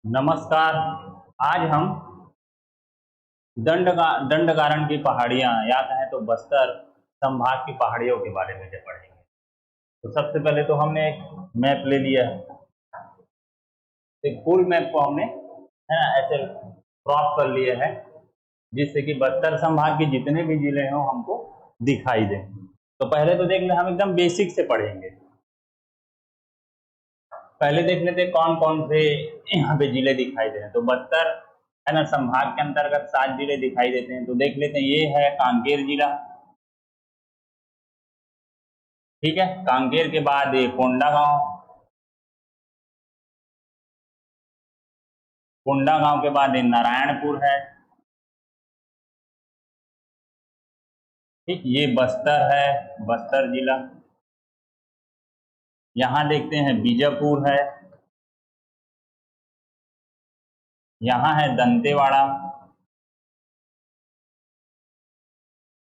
नमस्कार। आज हम दंडकारण्य की पहाड़ियां या कहें तो बस्तर संभाग की पहाड़ियों के बारे में पढ़ेंगे। तो सबसे पहले तो हमने एक मैप ले लिया है। एक फुल मैप को हमने है ना ऐसे क्रॉप कर लिया है जिससे कि बस्तर संभाग के जितने भी जिले हैं हमको दिखाई दें। तो पहले तो देख ले, हम एकदम बेसिक से पढ़ेंगे। पहले देख लेते कौन कौन से यहाँ पे जिले दिखाई दे रहे हैं। तो बस्तर है ना संभाग के अंतर्गत 7 जिले दिखाई देते हैं। तो देख लेते हैं, ये है कांकेर जिला। ठीक है, कांकेर के बाद ये कोंडागांव, कोंडागांव के बाद ये नारायणपुर है। ठीक, ये बस्तर है, बस्तर जिला। यहाँ देखते हैं बीजापुर है, यहाँ है दंतेवाड़ा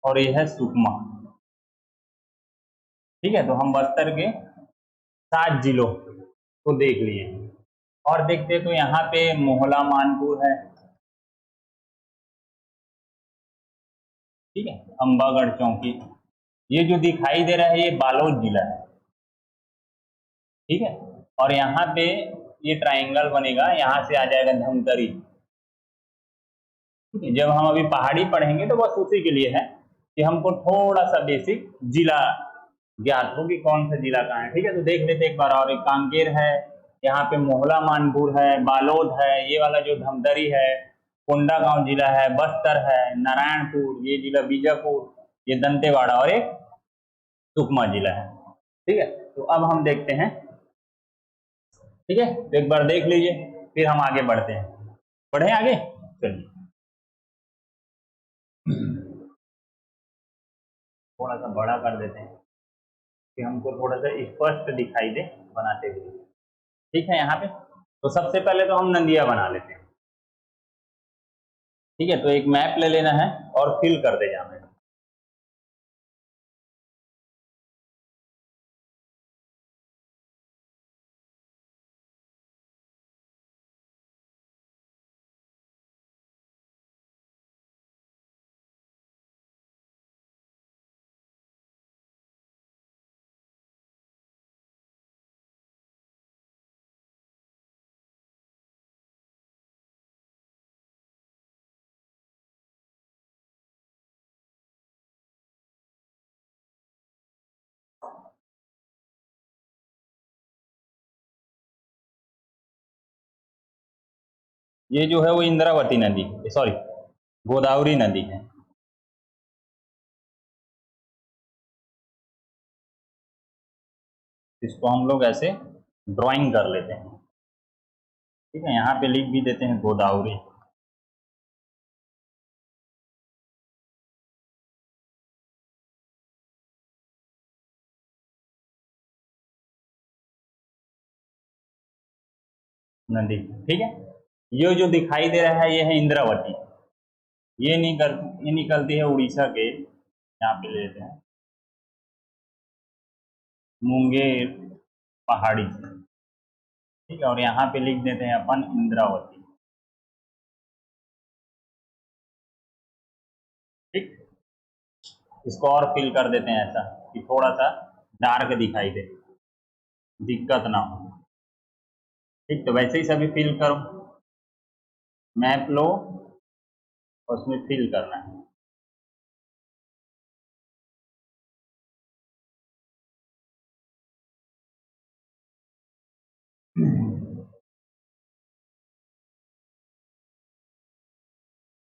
और ये है सुकमा। ठीक है, तो हम बस्तर के 7 जिलों को देख लिए। और देखते तो यहाँ पे मोहला मानपुर है। ठीक है, अंबागढ़ चौकी। ये जो दिखाई दे रहा है ये बालोद जिला है। ठीक है, और यहाँ पे ये ट्रायंगल बनेगा, यहाँ से आ जाएगा धमतरी। ठीक है, जब हम अभी पहाड़ी पढ़ेंगे तो बस उसी के लिए है कि हमको थोड़ा सा बेसिक जिला ज्ञात हो कि कौन सा जिला कहाँ है। ठीक है, तो देख लेते एक बार। और एक कांकेर है, यहाँ पे मोहला मानपुर है, बालोद है, ये वाला जो धमतरी है, कोंडागांव जिला है, बस्तर है, नारायणपुर, ये जिला बीजापुर, ये दंतेवाड़ा और एक सुकमा जिला है। ठीक है, तो अब हम देखते हैं। ठीक है, तो एक बार देख लीजिए, फिर हम आगे बढ़ते हैं। बढ़े आगे, चलिए। थोड़ा सा बड़ा कर देते हैं कि हमको थोड़ा सा स्पष्ट दिखाई दे बनाते हुए। ठीक है, यहाँ पे तो सबसे पहले तो हम नंदिया बना लेते हैं। ठीक है, तो एक मैप ले लेना है और फिल कर दे जाना है। ये जो है वो इंद्रावती नदी, सॉरी गोदावरी नदी है। इसको हम लोग ऐसे ड्राइंग कर लेते हैं। ठीक है, यहाँ पे लिख भी देते हैं गोदावरी। नदी। ठीक है, ये जो दिखाई दे रहा है ये है इंद्रावती। ये निकलती है उड़ीसा के, यहाँ पे ले लेते हैं, मुंगेर पहाड़ी से। ठीक है, और यहाँ पे लिख देते हैं अपन इंद्रावती। ठीक, इसको और फिल कर देते हैं ऐसा कि थोड़ा सा डार्क दिखाई दे, दिक्कत ना हो। ठीक, तो वैसे ही सभी फिल करो, मैप लो और उसमें फिल करना है।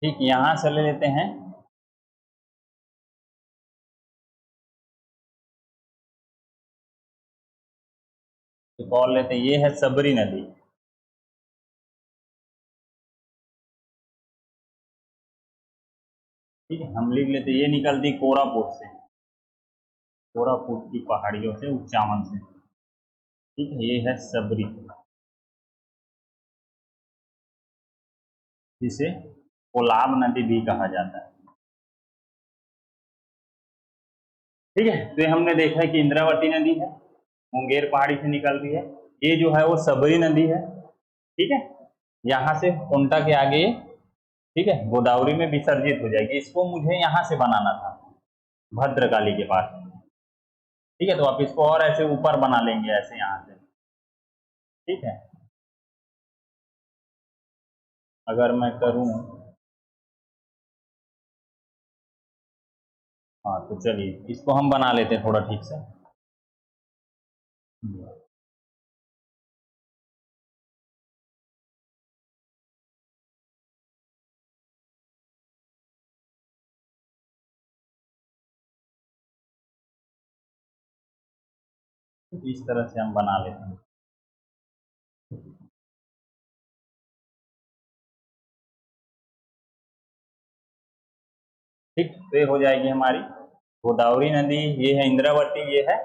ठीक, यहाँ से ले लेते हैं एक और लेते हैं, ये है सबरी नदी। ठीक है, हम लिख लेते हैं, ये निकलती कोरापुट से, कोरापुट की पहाड़ियों से, उच्चावन से। ठीक है, ये है सबरी, जिसे कोलाब नदी भी कहा जाता है। ठीक है, तो ये हमने देखा है कि इंद्रावती नदी है, मुंगेर पहाड़ी से निकलती है। ये जो है वो सबरी नदी है। ठीक है, यहाँ से कोंटा के आगे, ठीक है, गोदावरी में विसर्जित हो जाएगी। इसको मुझे यहाँ से बनाना था, भद्रकाली के पास, ठीक है। तो आप इसको और ऐसे ऊपर बना लेंगे, ऐसे यहाँ से, ठीक है। अगर मैं करूँ, हाँ तो चलिए इसको हम बना लेते हैं थोड़ा ठीक से। इस तरह से हम बना लेते हैं। ठीक, तो ये हो जाएगी हमारी गोदावरी नदी, ये है इंद्रावती, ये है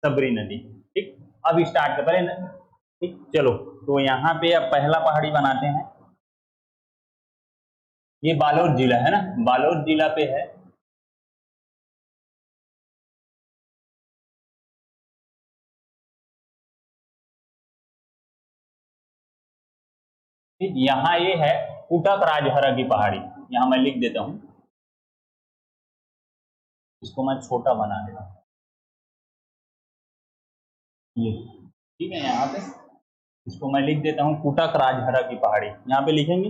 सबरी नदी। ठीक, अब स्टार्ट कर पहले, ठीक चलो। तो यहाँ पे अब पहला पहाड़ी बनाते हैं। ये बालोद जिला है ना, बालोद जिला पे है। ठीक, यहाँ ये है कुटक राजहरा की पहाड़ी, यहाँ मैं लिख देता हूँ, इसको मैं छोटा बना देता हूँ, ये ठीक है। यहाँ पे इसको मैं लिख देता हूँ कुटक राजहरा की पहाड़ी, यहाँ पे लिखेंगे,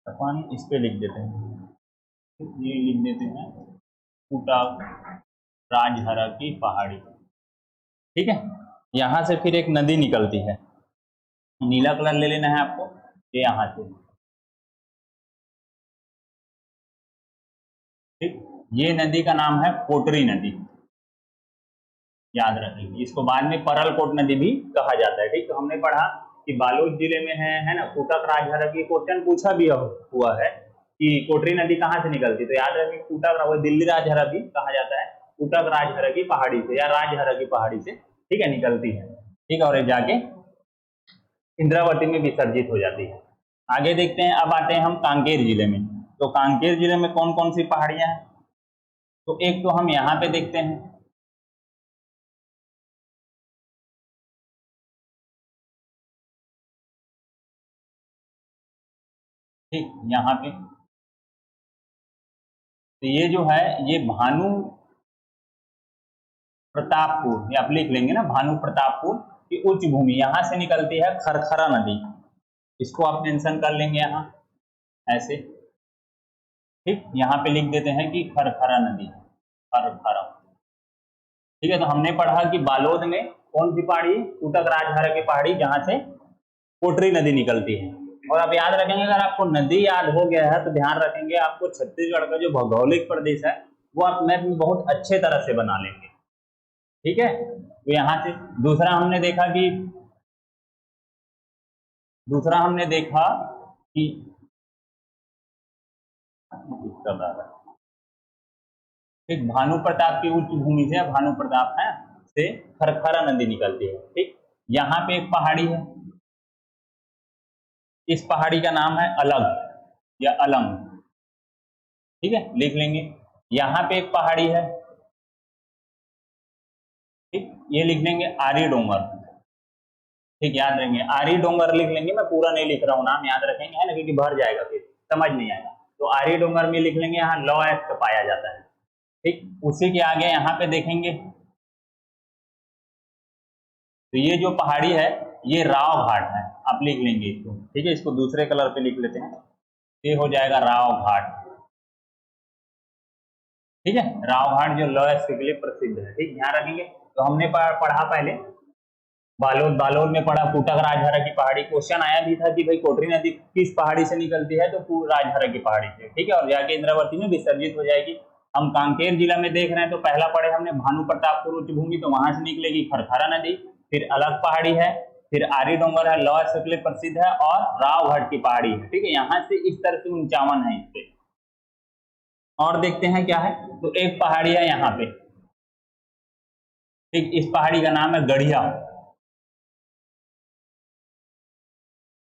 अपन इस पे लिख देते हैं, ये लिख देते हैं कुटक राजहरा की पहाड़ी, ठीक है। यहाँ से फिर एक नदी निकलती है, नीला कलर ले लेना है आपको, ये यहाँ से, ठीक। ये नदी का नाम है कोटरी नदी, याद रखेंगे इसको, बाद में परलकोट नदी भी कहा जाता है, ठीक। तो हमने पढ़ा कि बालोद जिले में है ना कुटक राजहरा की, क्वेश्चन पूछा भी हुआ है कि कोटरी नदी कहाँ से निकलती, तो याद रखें कुटक, दिल्ली राजहरा भी कहा जाता है, कुटक राजहरा की पहाड़ी से या राजहरा की पहाड़ी से, ठीक है, निकलती है, ठीक है। और ये जाके इंद्रावती में विसर्जित हो जाती है। आगे देखते हैं, अब आते हैं हम कांकेर जिले में। तो कांकेर जिले में कौन कौन सी पहाड़ियां हैं, तो एक तो हम यहाँ पे देखते हैं, ठीक, यहाँ पे तो ये जो है ये भानु प्रतापपुर, ये आप लिख लेंगे ना, भानु प्रतापपुर की उच्च भूमि, यहाँ से निकलती है खरखरा नदी, इसको आप मेंशन कर लेंगे यहाँ ऐसे, ठीक। यहाँ पे लिख देते हैं कि खरखरा नदी, खरखरा, ठीक है। तो हमने पढ़ा कि बालोद में कौन सी पहाड़ी, कुटक राजहरा की पहाड़ी, जहां से कोटरी नदी निकलती है। और आप याद रखेंगे, अगर आपको नदी याद हो गया है तो ध्यान रखेंगे आपको छत्तीसगढ़ का जो भौगोलिक प्रदेश है वो आप मैप में बहुत अच्छे तरह से बना लेंगे, ठीक है। तो यहाँ से दूसरा हमने देखा कि ठीक, भानु प्रताप की उच्च भूमि से, भानु प्रताप है से खरखरा नदी निकलती है, ठीक। यहाँ पे एक पहाड़ी है, इस पहाड़ी का नाम है अलग या अलंग, ठीक है, लिख लेंगे। यहाँ पे एक पहाड़ी है, ठीक, ये लिख लेंगे आरी डोंगर, ठीक, याद रहेंगे आरी डोंगर लिख लेंगे, मैं पूरा नहीं लिख रहा हूँ, नाम याद रखेंगे, है ना, क्योंकि भर जाएगा फिर समझ नहीं आएगा। तो आरी डोंगर में लिख लेंगे, यहाँ लोएस्ट पाया जाता है, ठीक। उसी के आगे यहाँ पे देखेंगे तो ये जो पहाड़ी है ये राव घाट है, आप लिख लेंगे इसको, ठीक है। इसको दूसरे कलर पे लिख लेते हैं, ये हो जाएगा राव घाट, ठीक है। राव घाट जो लोएस्ट के लिए प्रसिद्ध है, ठीक, ध्यान रखेंगे। तो हमने पढ़ा पहले बालोद में पढ़ा कुटक राजहरा की पहाड़ी, क्वेश्चन आया भी था कि भाई कोटरी नदी किस पहाड़ी से निकलती है, तो राजहरा की पहाड़ी से, ठीक है, और जाके इंद्रावती में विसर्जित हो जाएगी। हम कांकेर जिला में देख रहे हैं, तो पहला पढ़े हमने भानु प्रतापपुर उच्च भूमि, तो वहां से निकलेगी खरखरा नदी, फिर अलग पहाड़ी है, फिर आरी डोंगर है, लॉस के लिए प्रसिद्ध है, और रावघाट की पहाड़ी है, ठीक है। यहाँ से इस तरह से 51 है इस पे। और देखते हैं क्या है, तो एक पहाड़ी है यहाँ पे, ठीक, इस पहाड़ी का नाम है गढ़िया,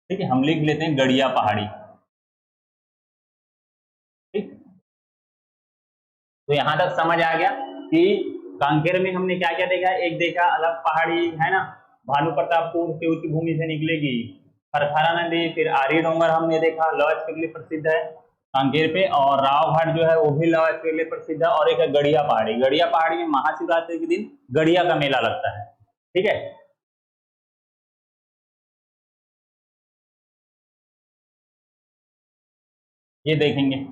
ठीक है, हम लिख लेते हैं गढ़िया पहाड़ी, ठीक। तो यहां तक समझ आ गया कि कांकेर में हमने क्या क्या देखा, एक देखा अलग पहाड़ी है ना, भानु प्रतापपुर की उच्च भूमि से निकलेगी। खरखरा नदी, फिर आर्य डोंगर हमने देखा लौह अयस्क के लिए प्रसिद्ध है कांकेर पे, और राव घाट जो है वो भी लौह अयस्क के लिए प्रसिद्ध है। और एक है गड़िया पहाड़ी। गड़िया पहाड़ी में महाशिवरात्रि के दिन गड़िया का मेला लगता है। ठीक है, ये देखेंगे।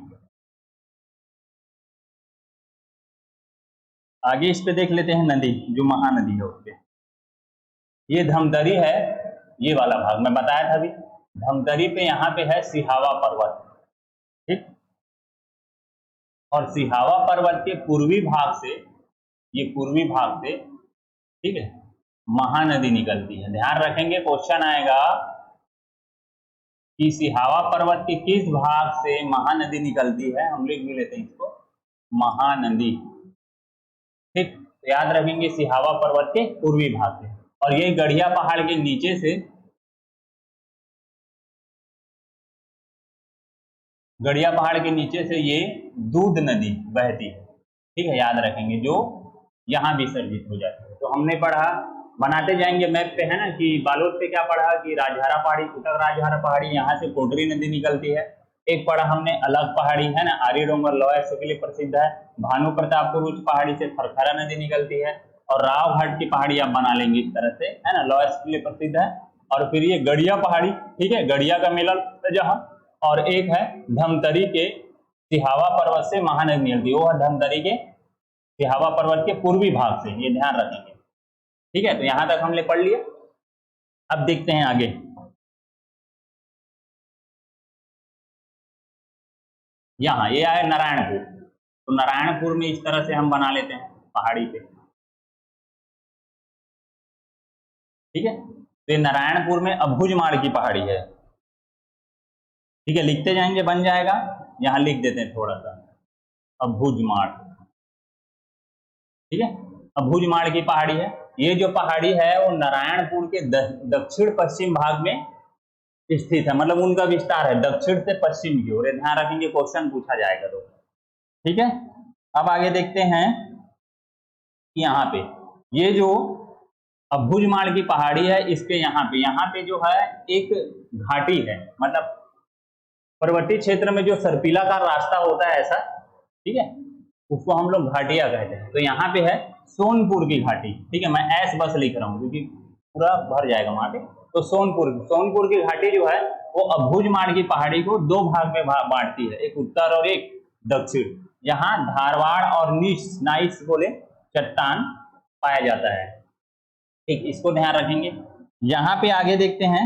आगे इस पे देख लेते हैं नदी, जो महानदी है उस पे। ये धमतरी है, ये वाला भाग मैं बताया था अभी। धमतरी पे यहाँ पे है सिहावा पर्वत। ठीक, और सिहावा पर्वत के पूर्वी भाग से, ये पूर्वी भाग से, ठीक है, महानदी निकलती है। ध्यान रखेंगे, क्वेश्चन आएगा कि सिहावा पर्वत के किस भाग से महानदी निकलती है। हम लिख भी लेते हैं इसको, महानदी। ठीक, तो याद रखेंगे सिहावा पर्वत के पूर्वी भाग से। और ये गड़िया पहाड़ के नीचे से, गड़िया पहाड़ के नीचे से ये दूध नदी बहती है। ठीक है, याद रखेंगे, जो यहाँ विसर्जित हो जाती है। तो हमने पढ़ा, बनाते जाएंगे मैप पे, है ना, कि बालोद पे क्या पढ़ा कि राजहारा पहाड़ी, कुटक राजहारा पहाड़ी, यहाँ से कोटरी नदी निकलती है। एक पढ़ा हमने अलग पहाड़ी, है ना, आर्य डोंगर लौह अयस्क के लिए प्रसिद्ध है। भानु प्रतापपुर उच्च पहाड़ी से खरखरा नदी निकलती है। और राव घाट की पहाड़ी आप बना लेंगे इस तरह से, है ना, लौह अयस्क के लिए प्रसिद्ध है। और फिर ये गड़िया पहाड़ी, ठीक है, गड़िया का मेला जहाँ। और एक है धमतरी के सिहावा पर्वत से महानदी निकलती है, वो है धमतरी के सिहावा पर्वत के पूर्वी भाग से, ये ध्यान रखेंगे। ठीक है, तो यहां तक हमने पढ़ लिया। अब देखते हैं आगे। यहाँ ये आया नारायणपुर, तो नारायणपुर में इस तरह से हम बना लेते हैं पहाड़ी पे। ठीक है, तो ये नारायणपुर में अभुजमाड़ की पहाड़ी है। ठीक है, लिखते जाएंगे, बन जाएगा। यहां लिख देते हैं थोड़ा सा, अभुजमाड़। ठीक है, अभुजमाड़ की पहाड़ी है। ये जो पहाड़ी है वो नारायणपुर के दक्षिण पश्चिम भाग में स्थित है, मतलब उनका विस्तार है दक्षिण से पश्चिम की ओर। ध्यान रखेंगे, क्वेश्चन पूछा जाएगा तो। ठीक है, अब आगे देखते हैं कि यहाँ पे ये जो अभुजमाड़ की पहाड़ी है, इसके यहाँ पे जो है एक घाटी है, मतलब पर्वतीय क्षेत्र में जो सर्पिलाकार रास्ता होता है ऐसा, ठीक है, उसको हम लोग घाटिया कहते हैं। तो यहाँ पे है सोनपुर की घाटी। ठीक है, मैं ऐस बस लिख रहा हूँ क्योंकि पूरा भर जाएगा वहां पे। तो सोनपुर की घाटी जो है वो अभुजमाड़ की पहाड़ी को दो भाग में बांटती है, एक उत्तर और एक दक्षिण। यहाँ धारवाड़ और नाइस बोले चट्टान पाया जाता है। ठीक, इसको ध्यान रखेंगे। यहाँ पे आगे देखते हैं,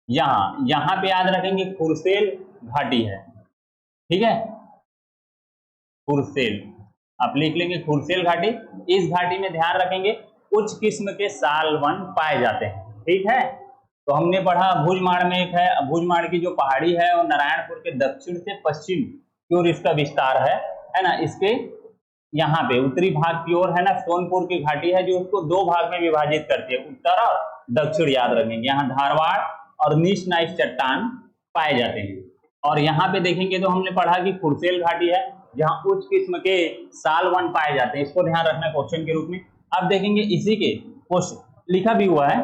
यहाँ पे याद रखेंगे खुरसेल घाटी है। ठीक है, खुरसेल आप लिख लेंगे, खुरसेल घाटी। इस घाटी में ध्यान रखेंगे उच्च किस्म के सालवन पाए जाते हैं। ठीक है, तो हमने पढ़ा अभुजमाड़ में एक है, अभुजमाड़ की जो पहाड़ी है वो नारायणपुर के दक्षिण से पश्चिम की ओर इसका विस्तार है ना। इसके यहाँ पे उत्तरी भाग की ओर है ना सोनपुर की घाटी है, जो उसको दो भाग में विभाजित करती है, उत्तर और दक्षिण। याद रखेंगे, यहाँ धारवाड़ और नाइस चट्टान पाए जाते हैं। और यहाँ पे देखेंगे तो हमने पढ़ा कि खुरसेल घाटी है जहाँ उच्च किस्म के सालवन पाए जाते हैं। इसको ध्यान रखना क्वेश्चन के रूप में। अब देखेंगे इसी के क्वेश्चन लिखा भी हुआ है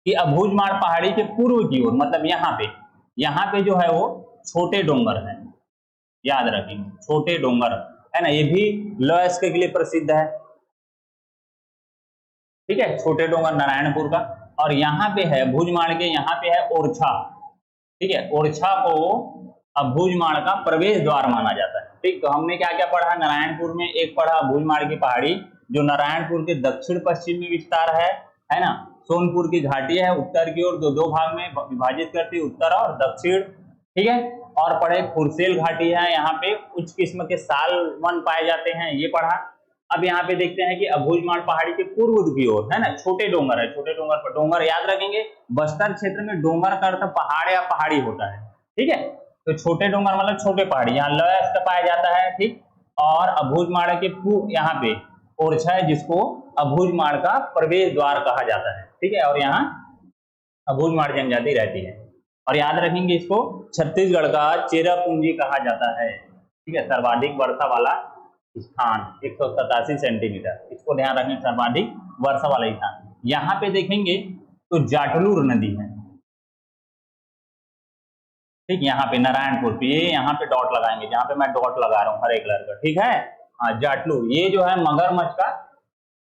कि अभुजमाड़ पहाड़ी के पूर्व की ओर, मतलब यहाँ पे जो है वो छोटे डोंगर है। याद रखेंगे, छोटे डोंगर है ना, ये भी लौह अयस्क के लिए प्रसिद्ध है। ठीक है, छोटे डोंगर नारायणपुर का। और यहाँ पे है अभुजमाड़ के, यहाँ पे है ओरछा। ठीक है, ओरछा को अभुजमाड़ का प्रवेश द्वार माना जाता है। ठीक, तो हमने क्या क्या पढ़ा नारायणपुर में, एक पढ़ा अभुजमाड़ की पहाड़ी जो नारायणपुर के दक्षिण पश्चिम में विस्तार है ना। सोनपुर की घाटी है उत्तर की ओर, दो भाग में विभाजित करती है, उत्तर और दक्षिण। ठीक है, और पढ़े खुरसेल घाटी है, यहाँ पे उच्च किस्म के सालवन पाए जाते हैं, ये पढ़ा। अब यहाँ पे देखते हैं कि अभुजमाड़ पहाड़ी के पूर्व की ओर है ना छोटे डोंगर है। छोटे डोंगर पर डोंगर याद रखेंगे, बस्तर क्षेत्र में डोंगर का अर्थ पहाड़ या पहाड़ी होता है। ठीक है, तो छोटे डोंगर मतलब छोटे पहाड़ी, यहाँ लौह अयस्क पाया जाता है। ठीक, और अभुजमाड़ के यहाँ पे ओरछा है जिसको अभुजमाड़ का प्रवेश द्वार कहा जाता है। ठीक है, और यहाँ अभुजमाड़ जनजाति रहती है। और याद रखेंगे इसको छत्तीसगढ़ का चेरापूंजी कहा जाता है। ठीक है, सर्वाधिक वर्षा वाला स्थान 187 सेंटीमीटर, इसको ध्यान रखें, सर्वाधिक वर्षा वाला स्थान। यहाँ पे देखेंगे तो जाटलूर नदी है, ठीक। यहाँ पे नारायणपुर पे, ये यहाँ पे डॉट लगाएंगे, जहाँ पे मैं डॉट लगा रहा हूँ हरे कलर का, ठीक है। हाँ, जाटलूर ये जो है मगरमच्छ का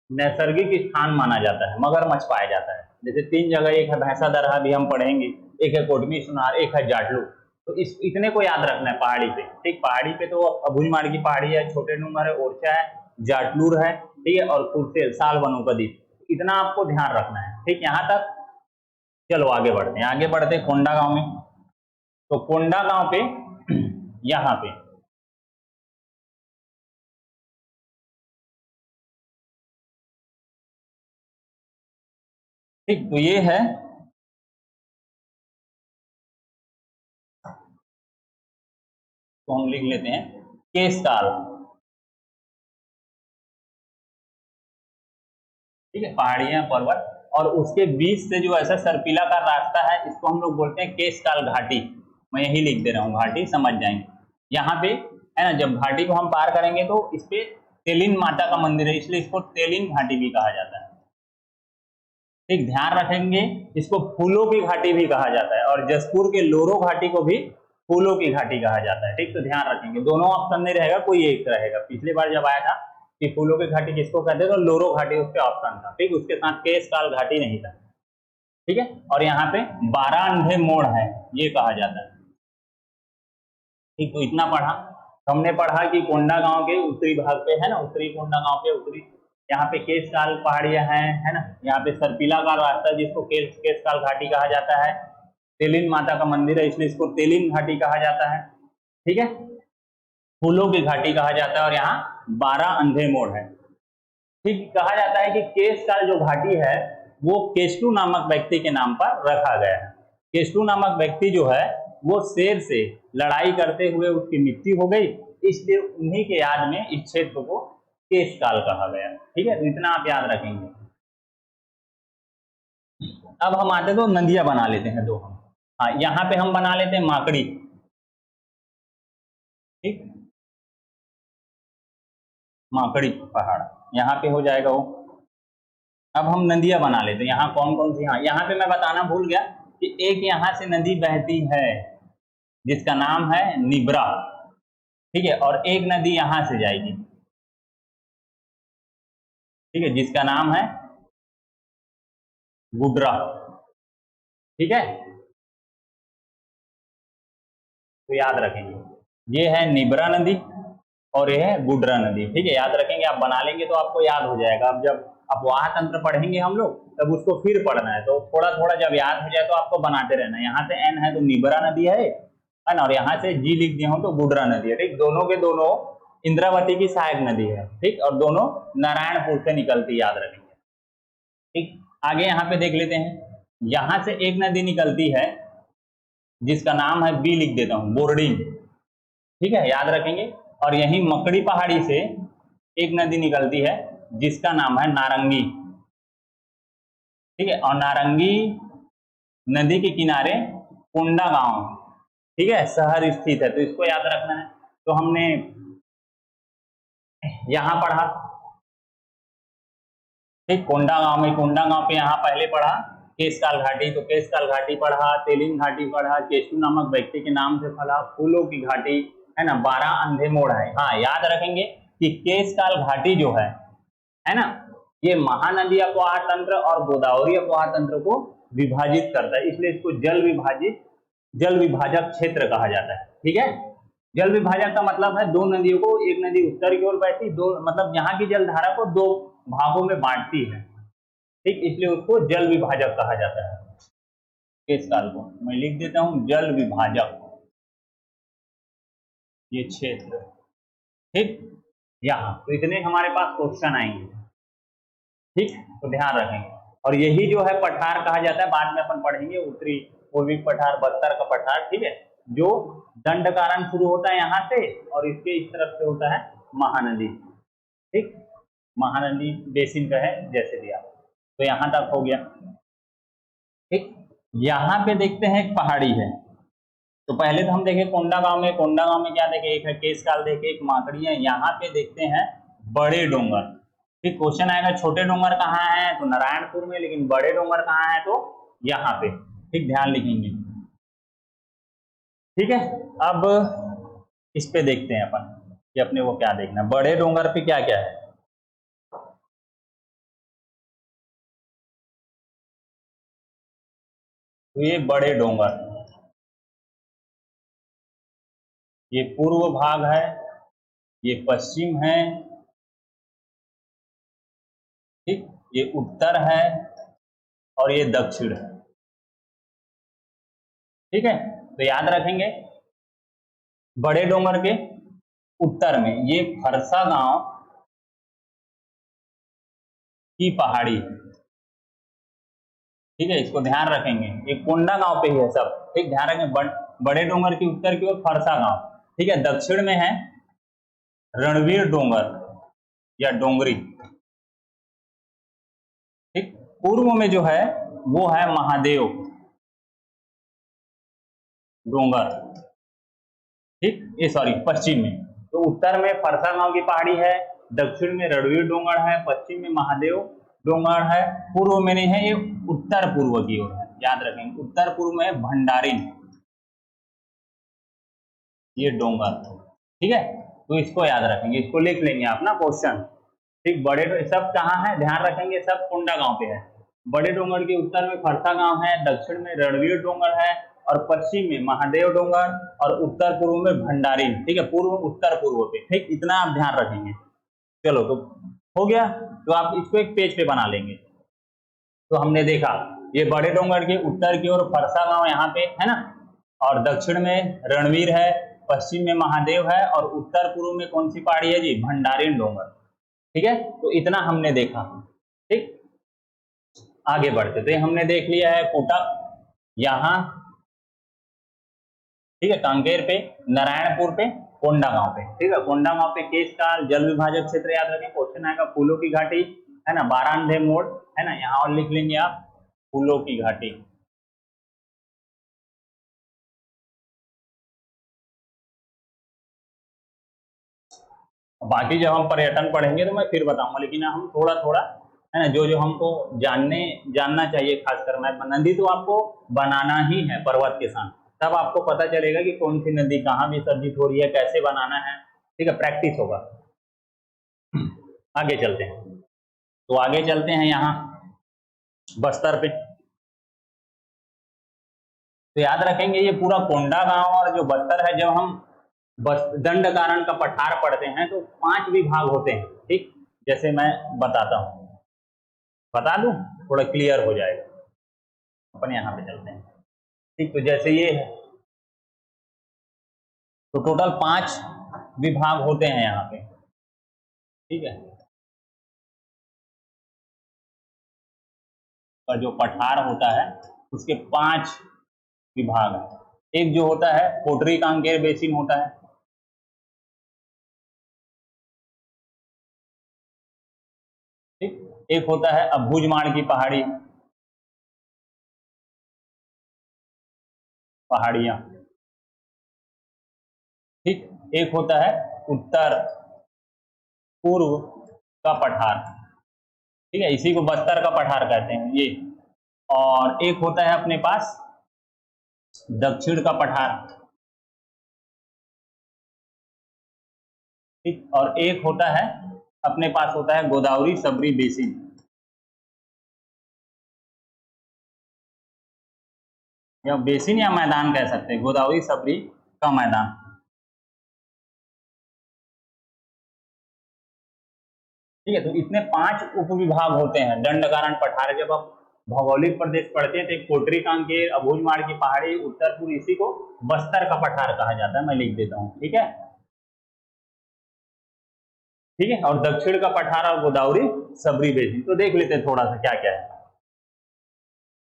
नैसर्गिक स्थान माना जाता है, मगरमच्छ पाया जाता है। जैसे 3 जगह, एक है भैंसा दरहा भी हम पढ़ेंगे, एक है कोटमी सुनार, एक है जाटलूर। तो इस इतने को याद रखना है पहाड़ी पे, ठीक। पहाड़ी पे तो अभुजमाड़ की पहाड़ी है, छोटे डूंगर है, ओरछा है, जाटलूर है, ठीक है, और कुर्सेल साल बनों का द्वीप, इतना आपको ध्यान रखना है, ठीक। यहाँ तक चलो आगे बढ़ते हैं, आगे बढ़ते हैं कोंडा गांव में। तो कोंडा गांव पे यहाँ पे ठीक, तो ये है तो हम लिख लेते हैं केशकाल, ठीक है, पहाड़ियां पर्वत, और उसके बीच से जो ऐसा सर्पिला का रास्ता है, इसको हम लोग बोलते हैं केशकाल घाटी। मैं यही लिख दे रहा हूँ, घाटी समझ जाएंगे। यहाँ पे है ना, जब घाटी को हम पार करेंगे तो इस पे तेलिन माता का मंदिर है, इसलिए इसको तेलिन घाटी भी कहा जाता है, ठीक। ध्यान रखेंगे, इसको फूलों की घाटी भी कहा जाता है, और जसपुर के लोरो घाटी को भी फूलों की घाटी कहा जाता है, ठीक। तो ध्यान रखेंगे, दोनों ऑप्शन नहीं रहेगा, कोई एक रहेगा। पिछली बार जब आया था कि फूलों की घाटी किसको कहते थे, तो लोरो घाटी उसके ऑप्शन था, ठीक। उसके साथ केशकाल घाटी नहीं था, ठीक है। और यहाँ पे 12 अंधे मोड़ है, ये कहा जाता है, ठीक। तो इतना पढ़ा। हमने पढ़ा कि कोंडा गांव के उत्तरी भाग पे है ना, उत्तरी कोंडा गांव के उत्तरी, यहाँ पे केशकाल पहाड़ियां हैं, है ना। यहाँ पे सर्पिला का रास्ता जिसको केशकाल घाटी कहा जाता है, तेलिन माता का मंदिर है, इसलिए इसको तेलिन घाटी कहा जाता है, ठीक है। फूलों की घाटी कहा जाता है, और यहाँ 12 अंधे मोड़ है, ठीक। कहा जाता है कि केशकाल जो घाटी है वो केशटू नामक व्यक्ति के नाम पर रखा गया है। केशटू नामक व्यक्ति जो है वो शेर से लड़ाई करते हुए उसकी मृत्यु हो गई, इसलिए उन्हीं के याद में इस क्षेत्र को केशकाल कहा गया, ठीक है। तो इतना आप याद रखेंगे। अब हम आते तो नदियां बना लेते हैं दो हम। हाँ, यहाँ पे हम बना लेते हैं माकड़ी, ठीक, माकड़ी पहाड़ यहाँ पे हो जाएगा वो। अब हम नदियां बना लेते हैं, यहाँ कौन कौन सी। हाँ, यहाँ पे मैं बताना भूल गया कि एक यहाँ से नदी बहती है जिसका नाम है निब्रा, ठीक है, और एक नदी यहां से जाएगी, ठीक है, जिसका नाम है गुडरा, ठीक है। तो याद रखेंगे, ये है निब्रा नदी और ये है गुडरा नदी, ठीक है। याद रखेंगे, आप बना लेंगे तो आपको याद हो जाएगा। अब जब अपवाह तंत्र पढ़ेंगे हम लोग तब उसको फिर पढ़ना है, तो थोड़ा थोड़ा जब याद हो जाए तो आपको बनाते रहना है। यहाँ से एन है तो निब्रा नदी है ना, और यहाँ से जी लिख दिया हूं तो गुडरा नदी है, ठीक। दोनों के दोनों इंद्रावती की सहायक नदी है, ठीक, और दोनों नारायणपुर से निकलती, याद रखेंगे, ठीक। आगे यहाँ पे देख लेते हैं, यहां से एक नदी निकलती है जिसका नाम है, बी लिख देता हूं, बोर्डिंग, ठीक है, याद रखेंगे। और यही मकड़ी पहाड़ी से एक नदी निकलती है जिसका नाम है नारंगी, ठीक है, और नारंगी नदी के किनारे कोंडा गांव, ठीक है, शहर स्थित है, तो इसको याद रखना है। तो हमने यहां पढ़ा, ठीक, कोंडा गांव में, कोंडा गांव पे यहाँ पहले पढ़ा केशकाल घाटी, तो केशकाल घाटी पढ़ा, तेलिन घाटी पढ़ा, केशु नामक व्यक्ति के नाम से पढ़ा, फूलों की घाटी, है ना, 12 अंधे मोड़ है। हाँ, याद रखेंगे कि केशकाल घाटी जो है ना, ये महानदी अपवाह तंत्र और गोदावरी अपवाह तंत्र को विभाजित करता है, इसलिए इसको जल विभाजक क्षेत्र कहा जाता है, ठीक है। जल विभाजक का मतलब है दो नदियों को, एक नदी उत्तर की ओर बहती, दो मतलब यहाँ की जलधारा को दो भागों में बांटती है, ठीक, इसलिए उसको जल विभाजक कहा जाता है। केशकाल को मैं लिख देता हूं जल विभाजक, ये क्षेत्र, ठीक। यहाँ तो इतने हमारे पास क्वेश्चन आएंगे, ठीक, तो ध्यान रखेंगे। और यही जो है पठार कहा जाता है, बाद में अपन पढ़ेंगे, उत्तरी पूर्वी पठार, बस्तर का पठार, ठीक है, जो दंडकारण्य शुरू होता है यहाँ से और इसके इस तरफ से होता है महानदी, ठीक, महानदी बेसिन का है जैसे दिया, तो यहाँ तक हो गया, ठीक। यहाँ पे देखते हैं एक पहाड़ी है, तो पहले तो हम देखें कोंडा गांव में, कोंडा गांव में क्या देखे, एक है केशकाल देखे, एक माकड़ी है। यहाँ पे देखते हैं बड़े डोंगर, फिर क्वेश्चन आएगा छोटे डोंगर कहाँ है, तो नारायणपुर में, लेकिन बड़े डोंगर कहाँ है, तो यहाँ पे। ठीक, ध्यान लिखेंगे। ठीक है, अब इस पे देखते हैं अपन कि अपने को क्या देखना है। बड़े डोंगर पे क्या क्या है। तो ये बड़े डोंगर, ये पूर्व भाग है, ये पश्चिम है, ठीक, ये उत्तर है और ये दक्षिण है। ठीक है, तो याद रखेंगे बड़े डोंगर के उत्तर में ये फरसा गांव की पहाड़ी है। ठीक है, इसको ध्यान रखेंगे, ये कोंडा गांव पे ही है सब। ठीक, ध्यान रखेंगे बड़े डोंगर की उत्तर की ओर फरसा गांव। ठीक है, दक्षिण में है रणवीर डोंगर या डोंगरी। ठीक, पूर्व में जो है वो है महादेव डोंगर। ठीक, ये सॉरी पश्चिम में, तो उत्तर में फरसा गांव की पहाड़ी है, दक्षिण में रणवीर डोंगर है, पश्चिम में महादेव डोंगर है, पूर्व में नहीं है, ये उत्तर पूर्व की ओर है। याद रखेंगे उत्तर पूर्व में भंडारी ये डोंगर। ठीक है, तो इसको याद रखेंगे, इसको लिख लेंगे आप ना क्वेश्चन। ठीक, बड़े सब कहाँ है ध्यान रखेंगे, सब कोंडा गांव पे है। बड़े डोंगर के उत्तर में फरसा गांव है, दक्षिण में रणवीर डोंगर है और पश्चिम में महादेव डोंगर और उत्तर पूर्व में भंडारी। ठीक है, पूर्व उत्तर पूर्व पे। ठीक, इतना आप ध्यान रखेंगे। चलो, तो हो गया, तो आप इसको एक पेज पे बना लेंगे। तो हमने देखा ये बड़े डोंगर के उत्तर की ओर फरसा गांव यहाँ पे है ना, और दक्षिण में रणवीर है, पश्चिम में महादेव है और उत्तर पूर्व में कौन सी पहाड़ी है जी, भंडारीन डोंगर। ठीक है, तो इतना हमने देखा। ठीक, आगे बढ़ते थे, हमने देख लिया है कोटा यहाँ, ठीक है, कांकेर पे, नारायणपुर पे, कोंडा गांव पे। ठीक है, कोंडा गांव पे केशकाल जल विभाजक क्षेत्र याद रखें, क्वेश्चन आएगा फूलों की घाटी है ना, बारांधे मोड़ है ना, यहाँ और लिख लेंगे आप फूलों की घाटी। बाकी जब हम पर्यटन पढ़ेंगे तो मैं फिर बताऊंगा, लेकिन हम थोड़ा थोड़ा है ना, जो जो हमको जानना चाहिए, खासकर मैं नदी तो आपको बनाना ही है पर्वत के साथ, तब आपको पता चलेगा कि कौन सी नदी कहाँ विसर्जित हो रही है, कैसे बनाना है। ठीक है, प्रैक्टिस होगा। आगे चलते हैं, तो आगे चलते हैं यहाँ बस्तर पे। तो याद रखेंगे ये पूरा कोंडा गांव और जो बस्तर है, जब हम दंडकारण्य का पठार पढ़ते हैं तो 5 विभाग होते हैं। ठीक, जैसे मैं बताता हूं, बता दूं, थोड़ा क्लियर हो जाएगा। अपन यहाँ पे चलते हैं। ठीक, तो जैसे ये है, तो टोटल 5 विभाग होते हैं यहाँ पे। ठीक है, और जो पठार होता है उसके 5 विभाग हैं। एक जो होता है कोटरी कांकेर बेसिन होता है, ठीक, एक होता है अब्बुझमाड़ की पहाड़ियां, ठीक, एक होता है उत्तर पूर्व का पठार, ठीक है, इसी को बस्तर का पठार कहते हैं ये। और एक होता है अपने पास दक्षिण का पठार, ठीक, और एक होता है अपने पास होता है गोदावरी सबरी बेसिन। या बेसिन या मैदान कह सकते हैं, गोदावरी सबरी का मैदान। ठीक है, तो इतने 5 उपविभाग होते हैं दंडकारण्य पठार। जब आप भौगोलिक प्रदेश पढ़ते हैं तो एक कोटरी कांकेर, अबूझमाड़ की पहाड़ी, उत्तरपुर, इसी को बस्तर का पठार कहा जाता है। मैं लिख देता हूँ, ठीक है। ठीक है, और दक्षिण का पठार और गोदावरी सबरी बेसिन। तो देख लेते हैं थोड़ा सा क्या क्या है।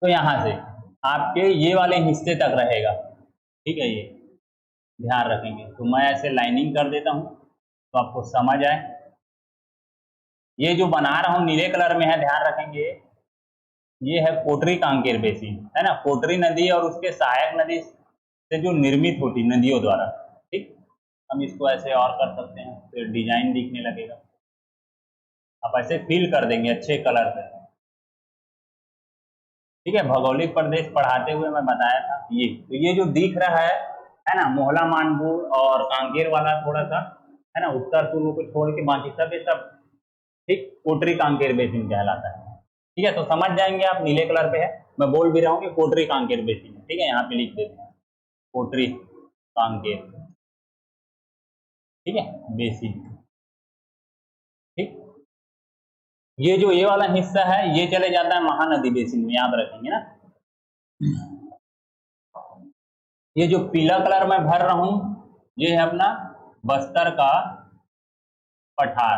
तो यहां से आपके ये वाले हिस्से तक रहेगा, ठीक है, ये ध्यान रखेंगे। तो मैं ऐसे लाइनिंग कर देता हूं तो आपको समझ आए। ये जो बना रहा हूं नीले कलर में है, ध्यान रखेंगे, ये है कोटरी कांकेर बेसिन, है ना, कोटरी नदी और उसके सहायक नदी से जो निर्मित होती नदियों द्वारा। ठीक, हम इसको ऐसे और कर सकते हैं, फिर डिजाइन दिखने लगेगा। आप ऐसे फील कर देंगे अच्छे कलर से। ठीक है, भौगोलिक प्रदेश पढ़ाते हुए मैं बताया था ये, तो ये जो दिख रहा है ना, मोहला मानपुर और कांकेर वाला थोड़ा सा है ना, उत्तर पूर्व को छोड़ के बाकी सब ये सब ठीक कोटरी कांकेर बेसिन कहलाता है। ठीक है, तो समझ जाएंगे आप, नीले कलर पे है, मैं बोल भी रहा हूँ कि कोटरी कांकेर बेसिन है। ठीक है, यहाँ पे लिख देते हैं कोटरी कांकेर, ठीक है, बेसिन। ठीक, ये जो ये वाला हिस्सा है ये चले जाता है महानदी बेसिन में, याद रखेंगे ना। ये जो पीला कलर में भर रहा हूं ये है अपना बस्तर का पठार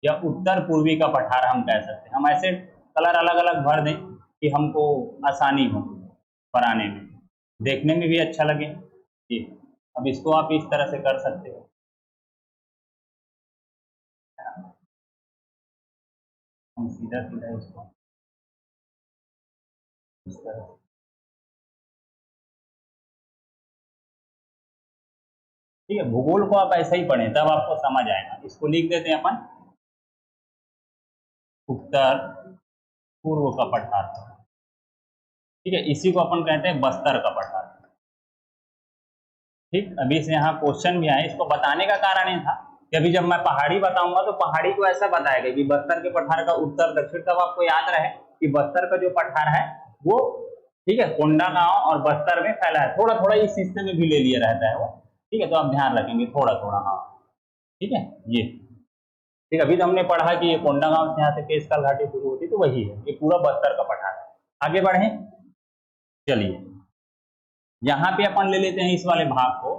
या उत्तर पूर्वी का पठार हम कह सकते हैं। हम ऐसे कलर अलग अलग भर दें कि हमको आसानी हो बनाने में, देखने में भी अच्छा लगे। जी, अब इसको आप इस तरह से कर सकते हो। हम सीधा सीधा इसको इस तरह से, ठीक है, भूगोल को आप ऐसा ही पढ़ें तब आपको समझ आएगा। इसको लिख देते हैं अपन उत्तर पूर्व का पठार। ठीक है, इसी को अपन कहते हैं बस्तर का पठार। ठीक, अभी से यहाँ क्वेश्चन भी आए, इसको बताने का कारण ये था कि अभी जब मैं पहाड़ी बताऊंगा तो पहाड़ी को ऐसा बताएगा कि बस्तर के पठार का उत्तर दक्षिण, तब आपको याद रहे कि बस्तर का जो पठार है वो, ठीक है, कोंडागांव और बस्तर में फैला है, थोड़ा थोड़ा इस हिस्से में भी ले लिया रहता है वो। ठीक है, तो आप ध्यान रखेंगे थोड़ा थोड़ा, हाँ ठीक है ये। ठीक, अभी तो हमने पढ़ा कि ये कोंडागांव से यहाँ से केशकाल घाटी शुरू होती, तो वही है, ये पूरा बस्तर का पठार है। आगे बढ़े, चलिए यहां पे अपन ले लेते हैं इस वाले भाग को,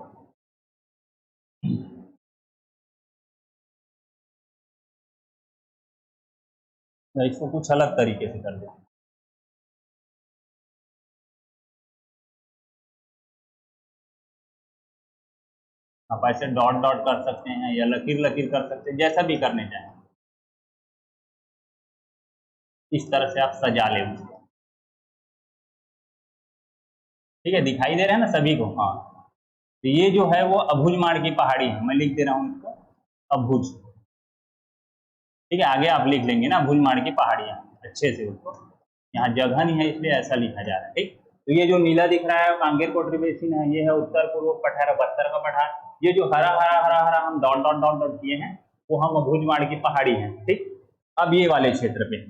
तो इसको कुछ अलग तरीके से कर देते हैं। आप ऐसे डॉट डॉट कर सकते हैं या लकीर लकीर कर सकते हैं, जैसा भी करने चाहें, इस तरह से आप सजा लें उसको। ठीक है, दिखाई दे रहा है ना सभी को, हाँ। तो ये जो है वो अभुजमाड़ की पहाड़ी है, मैं लिख दे रहा हूं इसको अभुज। ठीक है, आगे आप लिख लेंगे ना अभुजमाड़ की पहाड़ियां अच्छे से उसको, यहाँ जगह नहीं है इसलिए ऐसा लिखा जा रहा है। ठीक, तो ये जो नीला दिख रहा है कांगेर कोटरी बेसिन है, ये है उत्तर पूर्व पठार, बस्तर का पठार। ये जो हरा हरा हरा हरा हम डॉट डॉट डॉट डॉट किए हैं वो हम अभुजमाड़ की पहाड़ी है। ठीक, अब ये वाले क्षेत्र पे